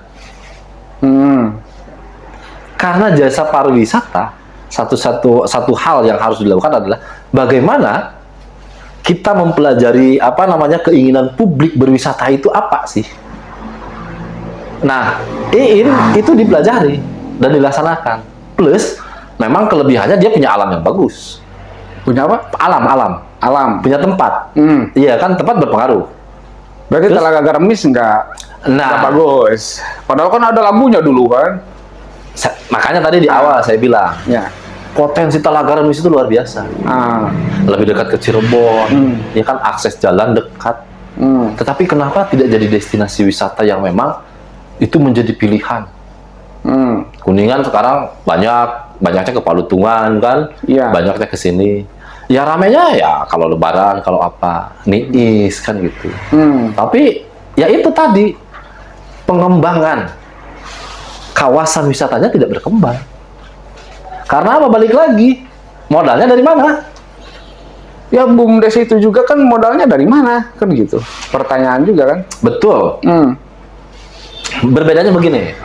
Karena jasa pariwisata, satu hal yang harus dilakukan adalah bagaimana kita mempelajari keinginan publik berwisata itu apa sih. Nah, itu dipelajari dan dilaksanakan. Plus, memang kelebihannya dia punya alam yang bagus. Punya apa? Alam. Punya tempat. Iya kan, tempat berpengaruh. Berarti Talaga Remis nggak bagus. Padahal kan ada lampunya dulu kan. Makanya tadi di awal saya bilang, ya, potensi Talaga Remis itu luar biasa. Lebih dekat ke Cirebon, ya kan akses jalan dekat. Tetapi kenapa tidak jadi destinasi wisata yang memang itu menjadi pilihan? Kuningan sekarang banyaknya ke Palutungan kan, banyaknya ke sini. Ya ramenya ya kalau Lebaran, kalau apa, niis kan gitu. Tapi ya itu tadi pengembangan kawasan wisatanya tidak berkembang. Karena apa? Balik lagi, modalnya dari mana? Ya BUMDes itu juga kan modalnya dari mana? Kan gitu. Pertanyaan juga kan? Betul. Berbedanya begini,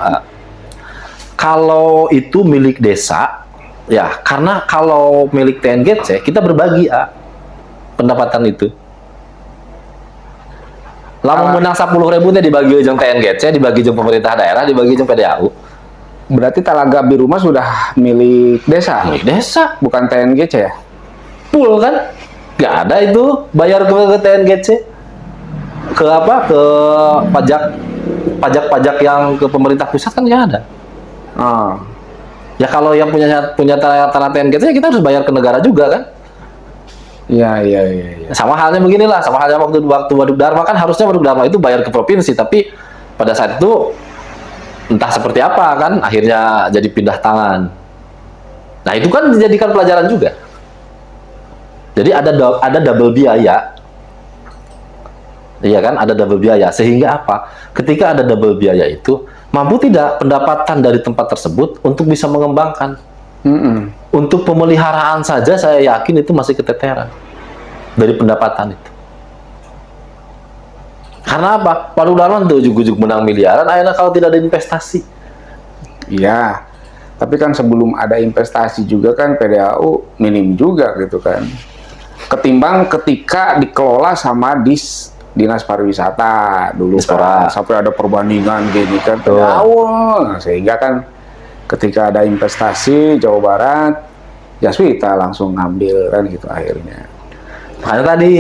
kalau itu milik desa, ya karena kalau milik TNGC kita berbagi, pendapatan itu. Lamun menang 10.000 teh dibagi jeung TNGC, dibagi jeung pemerintah daerah, dibagi jeung PDAU. Berarti Talaga Biru mah sudah milik desa, Milik desa, bukan TNGC ya? full kan? Gak ada itu bayar ke TNGC, ke apa? Ke pajak yang ke pemerintah pusat kan nggak ada. Oh. Ya kalau yang punya tanah TNGC ya kita harus bayar ke negara juga kan? Iya. Sama halnya beginilah, sama halnya waktu Waduk Dharma kan harusnya Waduk Dharma itu bayar ke provinsi, tapi pada saat itu entah seperti apa kan, akhirnya jadi pindah tangan. Nah itu kan dijadikan pelajaran juga. Jadi ada double biaya, iya kan? Ada double biaya sehingga apa? Ketika ada double biaya itu mampu tidak pendapatan dari tempat tersebut untuk bisa mengembangkan. Untuk pemeliharaan saja saya yakin itu masih keteteran dari pendapatan itu. Karena apa? Waduk Dharma itu ujuk-ujuk menang miliaran, akhirnya kalau tidak ada investasi. Iya. Tapi kan sebelum ada investasi juga kan PDAU minim juga gitu kan. Ketimbang ketika dikelola sama Dinas Pariwisata dulu kan, sampai ada perbandingan gini kan PDAU. Nah, sehingga kan ketika ada investasi Jawa Barat, Jaswita langsung ngambil kan gitu akhirnya. Makanya tadi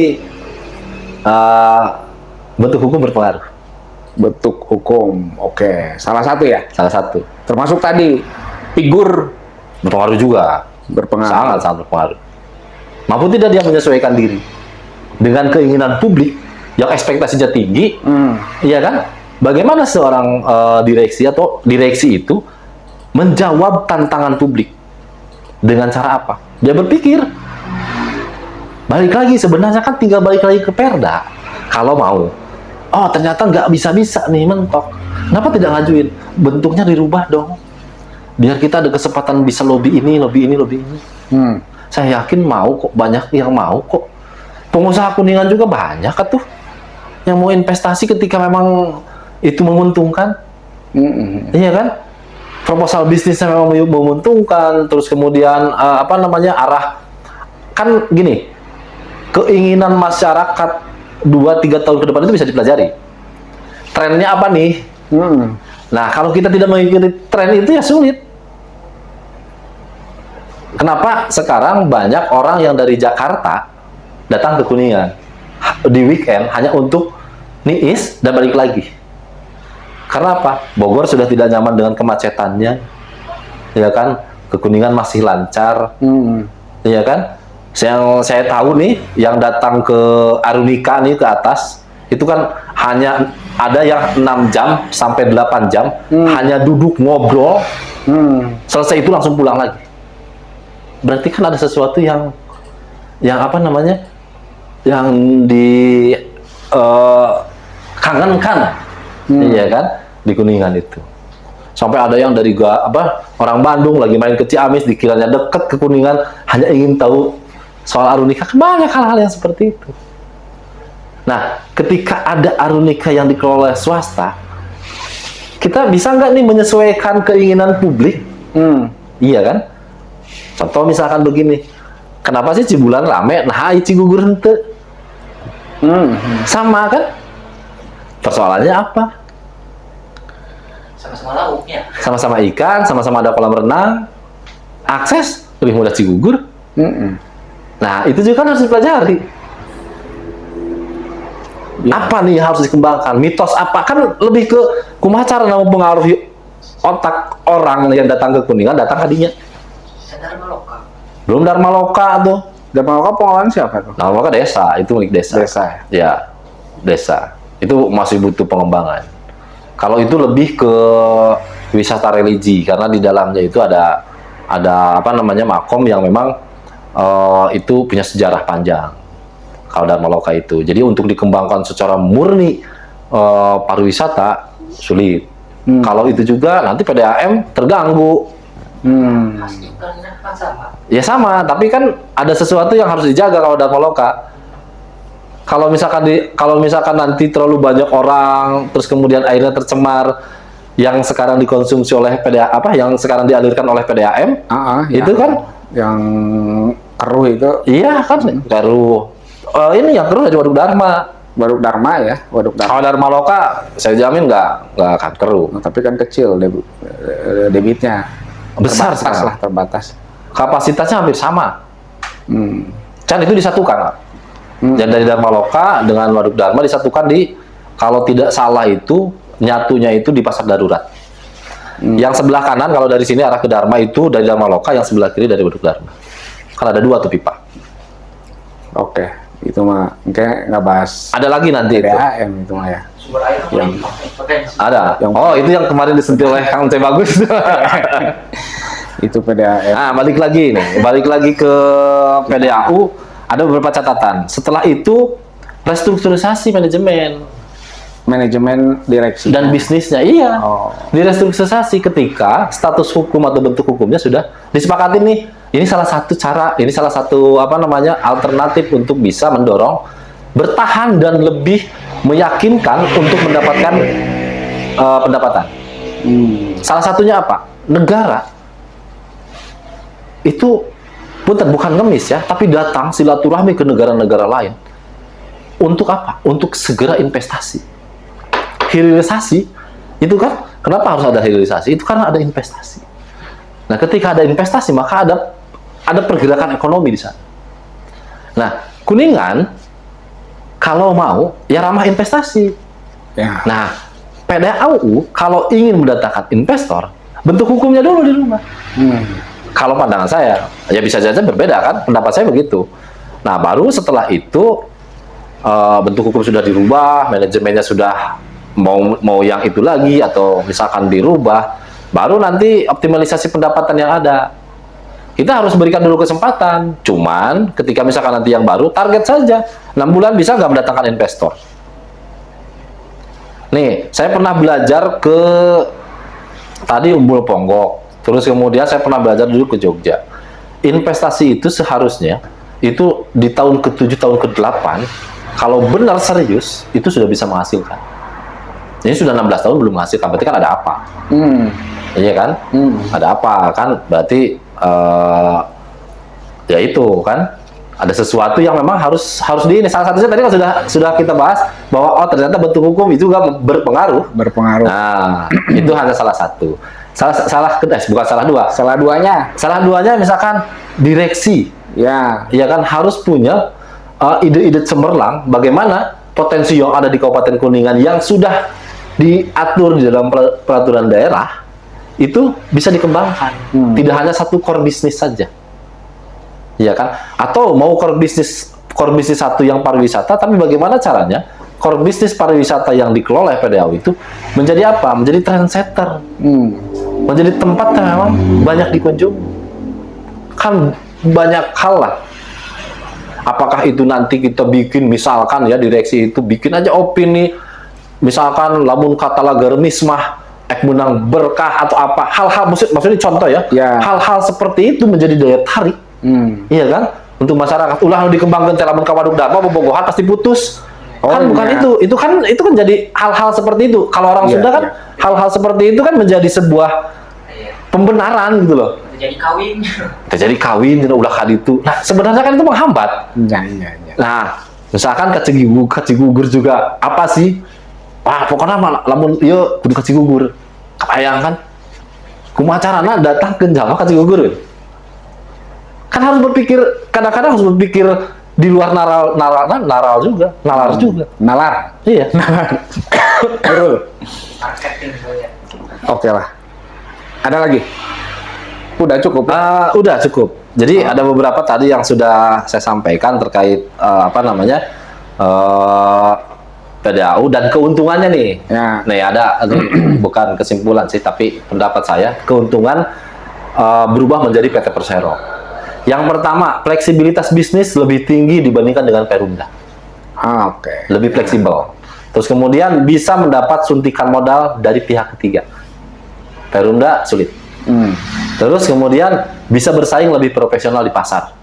bentuk hukum berpengaruh. Bentuk hukum, oke. Salah satu ya? Salah satu. Termasuk tadi figur Berpengaruh juga. berpengaruh. Sangat berpengaruh. Mampu tidak dia menyesuaikan diri dengan keinginan publik yang ekspektasinya tinggi, iya kan? Bagaimana seorang direksi itu menjawab tantangan publik dengan cara apa? Dia berpikir balik lagi, sebenarnya kan tinggal balik lagi ke Perda. Kalau mau, oh ternyata nggak bisa-bisa nih mentok. Kenapa tidak ngajuin? Bentuknya dirubah dong. Biar kita ada kesempatan bisa lobby ini. Saya yakin mau kok, banyak yang mau kok. Pengusaha Kuningan juga banyak kan tuh yang mau investasi ketika memang itu menguntungkan. Iya kan? Proposal bisnisnya memang menguntungkan, terus kemudian arah kan gini, keinginan masyarakat 2-3 tahun ke depan itu bisa dipelajari. Trennya apa nih? Nah, kalau kita tidak mengikuti tren itu ya sulit. Kenapa sekarang banyak orang yang dari Jakarta datang ke Kuningan di weekend hanya untuk niis dan balik lagi? Karena apa? Bogor sudah tidak nyaman dengan kemacetannya, ya kan? Ke Kuningan masih lancar, ya kan? Saya tahu nih, yang datang ke Arunika nih ke atas, itu kan hanya ada yang 6 jam sampai 8 jam, hanya duduk ngobrol, selesai itu langsung pulang lagi. Berarti kan ada sesuatu yang yang kangenkan, iya kan? Di Kuningan itu. Sampai ada yang dari orang Bandung lagi main ke Ciamis, dikiranya deket ke Kuningan, hanya ingin tahu soal Arunika. Banyak hal-hal yang seperti itu. Nah, ketika ada Arunika yang dikelola oleh swasta, kita bisa nggak nih menyesuaikan keinginan publik? Iya kan? Contoh misalkan begini, kenapa sih Cibulan rame, nah Cigugur henteu? Sama kan? Persoalannya apa? Sama-sama lauknya. Sama-sama ikan, sama-sama ada kolam renang, akses lebih mudah Cigugur. Nah, itu juga kan harus dipelajari. Apa nih yang harus dikembangkan? Mitos apa? Kan lebih ke kumaha cara mempengaruhi otak orang yang datang ke Kuningan, datang hadinya. Dharma Loka. Belum Dharma Loka tuh. Dharma Loka pengelolaan siapa tuh? Dharma Loka desa, itu milik desa. Desa. Ya, desa. Itu masih butuh pengembangan. Kalau itu lebih ke wisata religi, karena di dalamnya itu ada makom yang memang itu punya sejarah panjang. Kalau Dharma Loka itu, jadi untuk dikembangkan secara murni pariwisata sulit. Kalau itu juga nanti PDAM terganggu. Ikannya kan sama. Ya sama, tapi kan ada sesuatu yang harus dijaga kalau Dharma Loka. Kalau misalkan nanti terlalu banyak orang, terus kemudian airnya tercemar, yang sekarang dikonsumsi oleh yang sekarang dialirkan oleh PDAM, itu kan yang keruh itu. iya kan keruh. ini yang keruh aja Waduk Dharma. Waduk Dharma ya, Waduk Dharma. Kalau Dharma Loka, saya jamin nggak akan keruh. Nah, tapi kan kecil debitnya. Besar Terbatas sekarang. lah, terbatas. Kapasitasnya hampir sama. Hmm. Kan itu disatukan, Pak. Dan dari Dharma Loka dengan Waduk Dharma disatukan di, kalau tidak salah itu nyatunya itu di Pasar Darurat. Yang sebelah kanan kalau dari sini arah ke Dharma itu dari Dharma Loka, yang sebelah kiri dari Waduk Dharma. Kan ada 2 tuh pipa. Oke, itu mah kayak nggak bahas Ada lagi nanti itu. PDAM itu mah ya. Sumber air apa Yang- potensi. Ada. Oh, itu yang kemarin disentil oleh Kang Teh Bagus. Itu PDAM. Nah, balik lagi ke PDAU, ada beberapa catatan. Setelah itu restrukturisasi manajemen Direksi dan bisnisnya, iya. Oh. Direstrukturisasi ketika status hukum atau bentuk hukumnya sudah disepakati nih. Ini salah satu cara, ini salah satu alternatif untuk bisa mendorong bertahan dan lebih meyakinkan untuk mendapatkan pendapatan. Salah satunya apa? Negara itu bukan ngemis ya, tapi datang silaturahmi ke negara-negara lain. Untuk apa? Untuk segera investasi. Hilirisasi itu kan, kenapa harus ada hilirisasi? Itu karena ada investasi. Nah, ketika ada investasi maka ada pergerakan ekonomi di sana. Nah, Kuningan kalau mau ya ramah investasi. Ya. Nah, PDAU kalau ingin mendatangkan investor, bentuk hukumnya dulu di rumah. Kalau pandangan saya, ya bisa saja berbeda kan, pendapat saya begitu. Nah, baru setelah itu bentuk hukum sudah dirubah, manajemennya sudah mau yang itu lagi atau misalkan dirubah, baru nanti optimalisasi pendapatan yang ada. Kita harus berikan dulu kesempatan. Cuman ketika misalkan nanti yang baru, target saja 6 bulan bisa nggak mendatangkan investor. Nih, saya pernah belajar ke tadi Umbul Ponggok, terus kemudian saya pernah belajar dulu ke Jogja. Investasi itu seharusnya itu di tahun ke-7, tahun ke-8, kalau benar serius itu sudah bisa menghasilkan. Ini sudah 16 tahun belum menghasilkan, berarti kan ada apa? Iya kan? Ada apa kan? Berarti ya itu kan ada sesuatu yang memang harus di ini. Salah satunya tadi kan sudah kita bahas bahwa ternyata bentuk hukum itu juga berpengaruh. Nah, itu hanya salah satu. Bukan salah dua. Salah duanya misalkan direksi. Ya. Ya kan harus punya ide-ide cemerlang bagaimana potensi yang ada di Kabupaten Kuningan yang sudah diatur di dalam peraturan daerah itu bisa dikembangkan. Tidak hanya satu core bisnis saja. Iya kan? Atau mau core bisnis satu yang pariwisata, tapi bagaimana caranya core bisnis pariwisata yang dikelola PDAU itu menjadi apa? Menjadi trendsetter. Menjadi tempat yang memang banyak dikunjungi. Kan banyak hal lah. Apakah itu nanti kita bikin, misalkan ya direksi itu bikin aja opini, misalkan lamun kata lagarmis mah menang berkah atau apa, hal-hal maksudnya contoh ya, hal-hal seperti itu menjadi daya tarik. Iya kan? Untuk masyarakat. Ulah dikembangkan telamun ka Waduk Dharma bobogohan pasti putus. Kan bukan itu kan jadi hal-hal seperti itu. Kalau orang Sunda kan hal-hal seperti itu kan menjadi sebuah pembenaran gitu loh. Terjadi kawin ulah kali itu. Nah, sebenarnya kan itu menghambat. Nah, misalkan kacigugur juga apa sih? Wah, pokoknya lamun ieu kudu kacigugur. Kebayang kan? Kumaha carana datang ke jalma kacigugur. Kan harus berpikir, kadang-kadang harus berpikir di luar nalar juga. Iya. Betul. Marketing ya. Oke lah. Ada lagi? Udah cukup. Udah cukup. Jadi ada beberapa tadi yang sudah saya sampaikan terkait PDAU dan keuntungannya nih. Ya. Nih ada bukan kesimpulan sih, tapi pendapat saya keuntungan berubah menjadi PT Persero. Yang pertama, fleksibilitas bisnis lebih tinggi dibandingkan dengan Perumda. Oke. Lebih fleksibel. Terus kemudian bisa mendapat suntikan modal dari pihak ketiga. Perumda sulit. Terus kemudian bisa bersaing lebih profesional di pasar.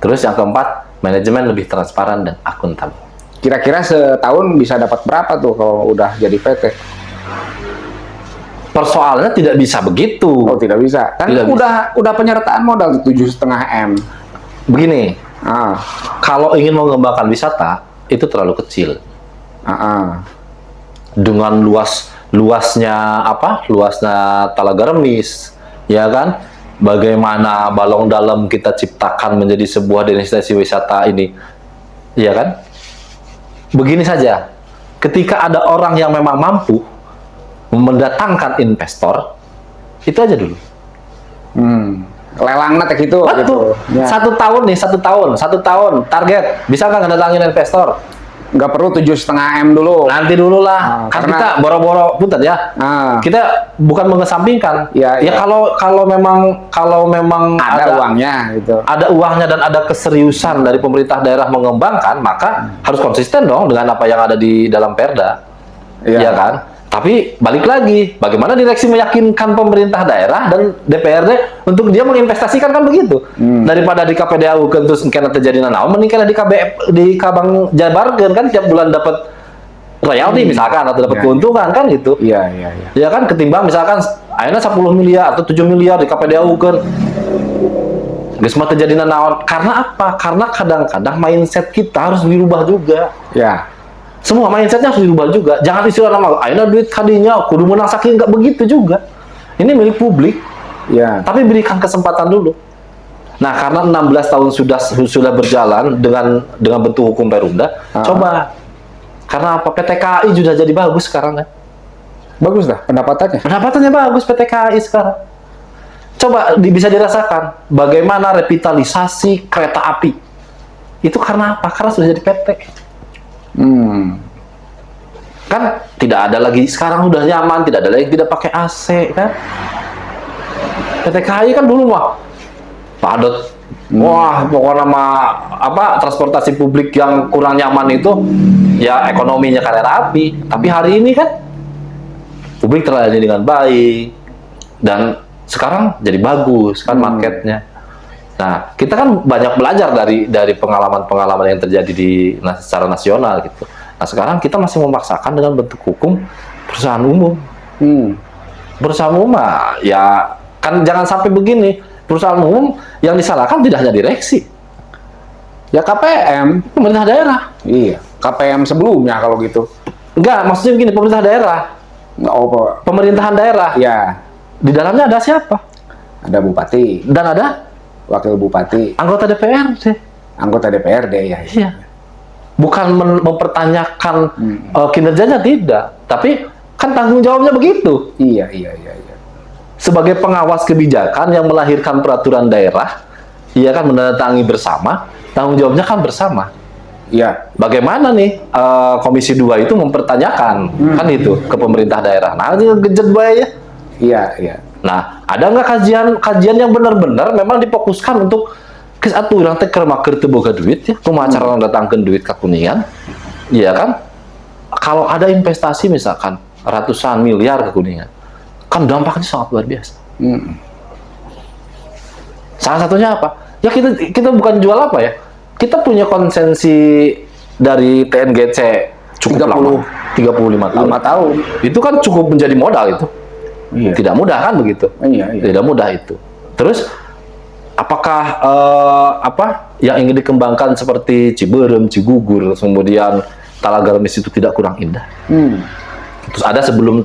Terus yang keempat, manajemen lebih transparan dan akuntabel. Kira-kira setahun bisa dapat berapa tuh kalau udah jadi PT? Persoalannya tidak bisa begitu. Oh, tidak bisa. Kan Tidak udah penyertaan modal 7,5 M. Begini, Ah, Kalau ingin mengembangkan wisata, itu terlalu kecil. Dengan luasnya Talaga Remis, ya kan? Bagaimana Balong Dalam kita ciptakan menjadi sebuah destinasi wisata ini, ya kan? Begini saja, ketika ada orang yang memang mampu mendatangkan investor, itu aja dulu. Lelang nanti gitu. Betul. Ya. Satu tahun target bisa nggak ngedatangin investor? Nggak perlu 7,5 M dulu. Nanti dulu lah, kan karena- kita boro-boro punten ya. Kita bukan mengesampingkan. Ya, ya. Kalau memang Ada uangnya gitu. ada uangnya dan ada keseriusan dari pemerintah daerah mengembangkan, maka harus konsisten dong dengan apa yang ada di dalam Perda. Iya. Iya kan? Tapi balik lagi, bagaimana direksi meyakinkan pemerintah daerah dan DPRD untuk dia menginvestasikan, kan begitu. Daripada di KPDAU kan terus kena terjadi nanaon, mending kena di Kabang Jabarkeun kan tiap bulan dapat royalti misalkan atau dapat Iya. keuntungan kan gitu. Iya. Ya kan, ketimbang misalkan akhirnya 10 miliar atau 7 miliar di KPDAU kan. Geus mah terjadi nanaon. Karena apa? Karena kadang-kadang mindset kita harus dirubah juga. Ya. Semua mindsetnya harus dirubah juga. Jangan istilah nama, ayeuna duit kadinya, kudu menang saking, nggak begitu juga. Ini milik publik, Ya. tapi berikan kesempatan dulu. Nah, karena 16 tahun sudah berjalan dengan bentuk hukum Perumda, coba. Karena apa? PT KAI sudah jadi bagus sekarang kan. Bagus dah pendapatannya. Pendapatannya bagus PT KAI sekarang. Coba bisa dirasakan bagaimana revitalisasi kereta api. Itu karena apa? Karena sudah jadi PT. Kan tidak ada lagi, sekarang udah nyaman, tidak ada lagi yang tidak pakai AC kan. PT KAI kan dulu mah padat. Wah, pokoknya transportasi publik yang kurang nyaman itu ya ekonominya kereta api. Tapi hari ini kan publik terlayani dengan baik dan sekarang jadi bagus kan marketnya. Nah, kita kan banyak belajar dari pengalaman-pengalaman yang terjadi secara nasional gitu. Nah, sekarang kita masih memaksakan dengan bentuk hukum perusahaan umum. Perusahaan umum ya kan jangan sampai begini. Perusahaan umum yang disalahkan tidak hanya direksi, Ya KPM. pemerintah daerah. Iya. KPM sebelumnya kalau gitu. Enggak, maksudnya begini, pemerintah daerah, Oh, pemerintahan daerah. ya. Di dalamnya ada siapa? Ada bupati, Dan ada wakil bupati, anggota DPRD. anggota DPRD ya. Iya. Bukan mempertanyakan kinerjanya, tidak. Tapi kan tanggung jawabnya begitu. Iya. Sebagai pengawas kebijakan yang melahirkan peraturan daerah, ia kan menandatangani bersama, tanggung jawabnya kan bersama. Iya. Bagaimana nih Komisi 2 itu mempertanyakan kan itu ke pemerintah daerah. Nah, itu gejet bae ya. Iya. Nah, ada nggak kajian yang benar-benar memang difokuskan untuk kesatu orang teh keur maker teu boga duit ya, kumaha cara datangkeun duit ka Kuningan. Iya kan? Kalau ada investasi misalkan ratusan miliar ke Kuningan, kan dampaknya sangat luar biasa. Salah satunya apa? Ya kita bukan jual apa ya? Kita punya konsensi dari TNGC cukup 30. lama, 35 tahun. 5 tahun. Itu kan cukup menjadi modal itu. Iya. Tidak mudah kan begitu? Iya. Tidak mudah itu. Terus apakah yang ingin dikembangkan seperti Ciberem, Cigugur, kemudian Talaga Remis itu tidak kurang indah? Terus ada sebelum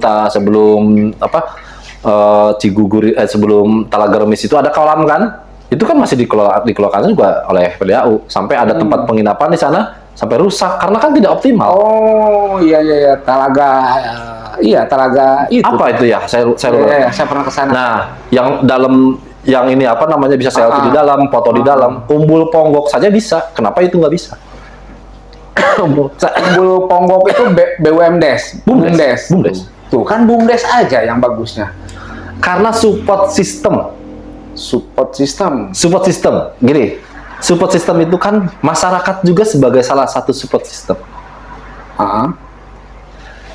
sebelum Talaga Remis itu ada kolam kan? Itu kan masih dikelola juga oleh PDAU, sampai ada tempat penginapan di sana sampai rusak karena kan tidak optimal. Oh, iya. Talaga. Iya, Talaga itu. Apa itu ya? Saya Iya, saya pernah ke sana. Nah, yang ini apa namanya bisa selfie di dalam, foto di dalam, umbul ponggok saja bisa. Kenapa itu nggak bisa? Umbul Ponggok itu BUMDes. Bumdes. Tuh kan Bumdes aja yang bagusnya. Karena support system. Support system. Gini, support system itu kan masyarakat juga sebagai salah satu support system.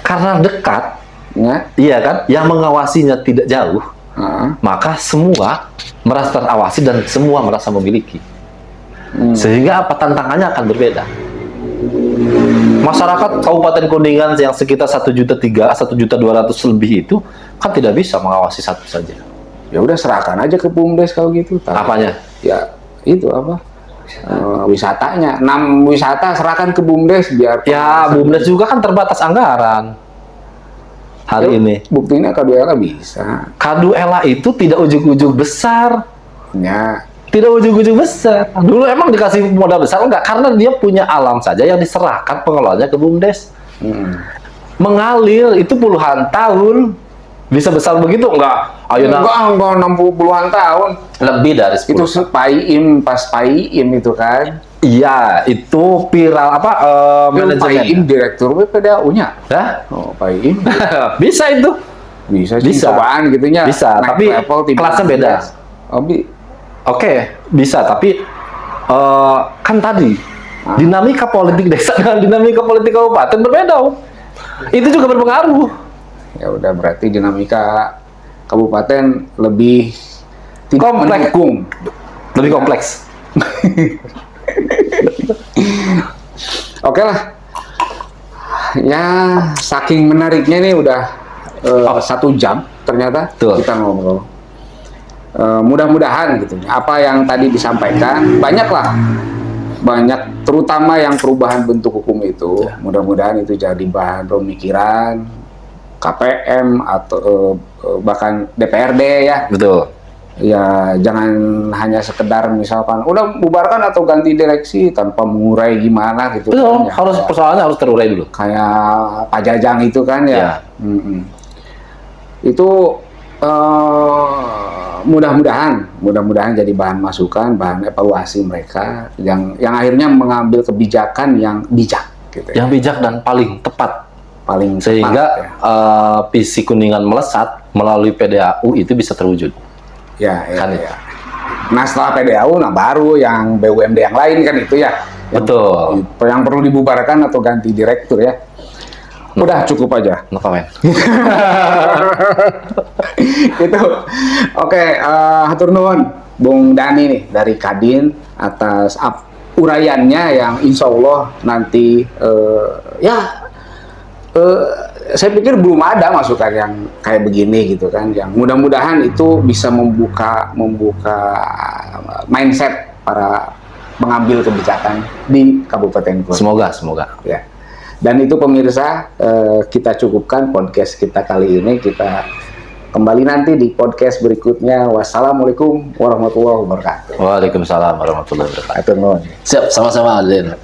Karena dekat, Ya. iya kan, yang mengawasinya tidak jauh, maka semua merasa terawasi dan semua merasa memiliki. Sehingga apa tantangannya akan berbeda. Masyarakat Kabupaten Kuningan yang sekitar 1.200.000 lebih itu kan tidak bisa mengawasi satu saja. Ya udah serahkan aja ke Bumdes kalau gitu. Apanya? Ya itu apa? wisatanya. 6 wisata serahkan ke BUMDes biar Ya, BUMDes juga kan terbatas anggaran hari ini. Buktinya Kaduela bisa. Kaduela itu tidak ujug-ujug besar. Ya, Tidak ujug-ujug besar. Dulu emang dikasih modal besar enggak? Karena dia punya alam saja yang diserahkan pengelolanya ke BUMDes. Mengalir itu puluhan tahun. Bisa besar begitu enggak? Ayo enggak 60-an tahun. lebih dari 10. Itu pas Paim itu kan. Iya, itu viral apa Paim manajemen. direktur PDAU-nya. Hah? Oh, Paim. Bisa itu. Bisa sih Bisa. cobaan gitunya. Bisa, Naik tapi level, tiba-tiba. kelasnya beda. Oh, Oke, bisa, tapi kan tadi dinamika politik desa dengan dinamika politik kabupaten berbeda, Om. Itu juga berpengaruh. ya udah berarti dinamika kabupaten lebih tidak Kompleks. mendukung. Lebih kompleks. Oke lah. Ya, saking menariknya nih udah 1 jam ternyata Betul. kita ngobrol. Mudah-mudahan gitu. Apa yang tadi disampaikan banyak terutama yang perubahan bentuk hukum itu. Mudah-mudahan itu jadi bahan pemikiran KPM atau bahkan DPRD ya. Betul. Ya jangan hanya sekedar misalkan udah bubarkan atau ganti direksi tanpa mengurai gimana gitu. Betul, Ya, harus persoalannya harus terurai dulu. kayak Pak Jajang itu kan ya. Ya. Itu mudah-mudahan jadi bahan masukan, bahan evaluasi mereka yang akhirnya mengambil kebijakan yang bijak gitu ya. Yang bijak dan paling tepat. Paling Sehingga tepat, ya. visi Kuningan melesat melalui PDAU itu bisa terwujud. Ya, Kan ya. Nah setelah PDAU, baru yang BUMD yang lain kan itu ya. Betul. Yang perlu dibubarkan atau ganti direktur ya. Udah cukup aja. No comment. Itu. Oke, hatur nuhun Bung Dani nih dari Kadin atas uraiannya yang insya Allah nanti saya pikir belum ada masukan yang kayak begini gitu kan, yang mudah-mudahan itu bisa membuka mindset para pengambil kebijakan di Kabupaten Kulon. Semoga. Ya. Dan itu pemirsa, kita cukupkan podcast kita kali ini. Kita kembali nanti di podcast berikutnya. Wassalamualaikum warahmatullahi wabarakatuh. Waalaikumsalam warahmatullahi wabarakatuh. Hatur nuhun. Siap, sama-sama, Aden.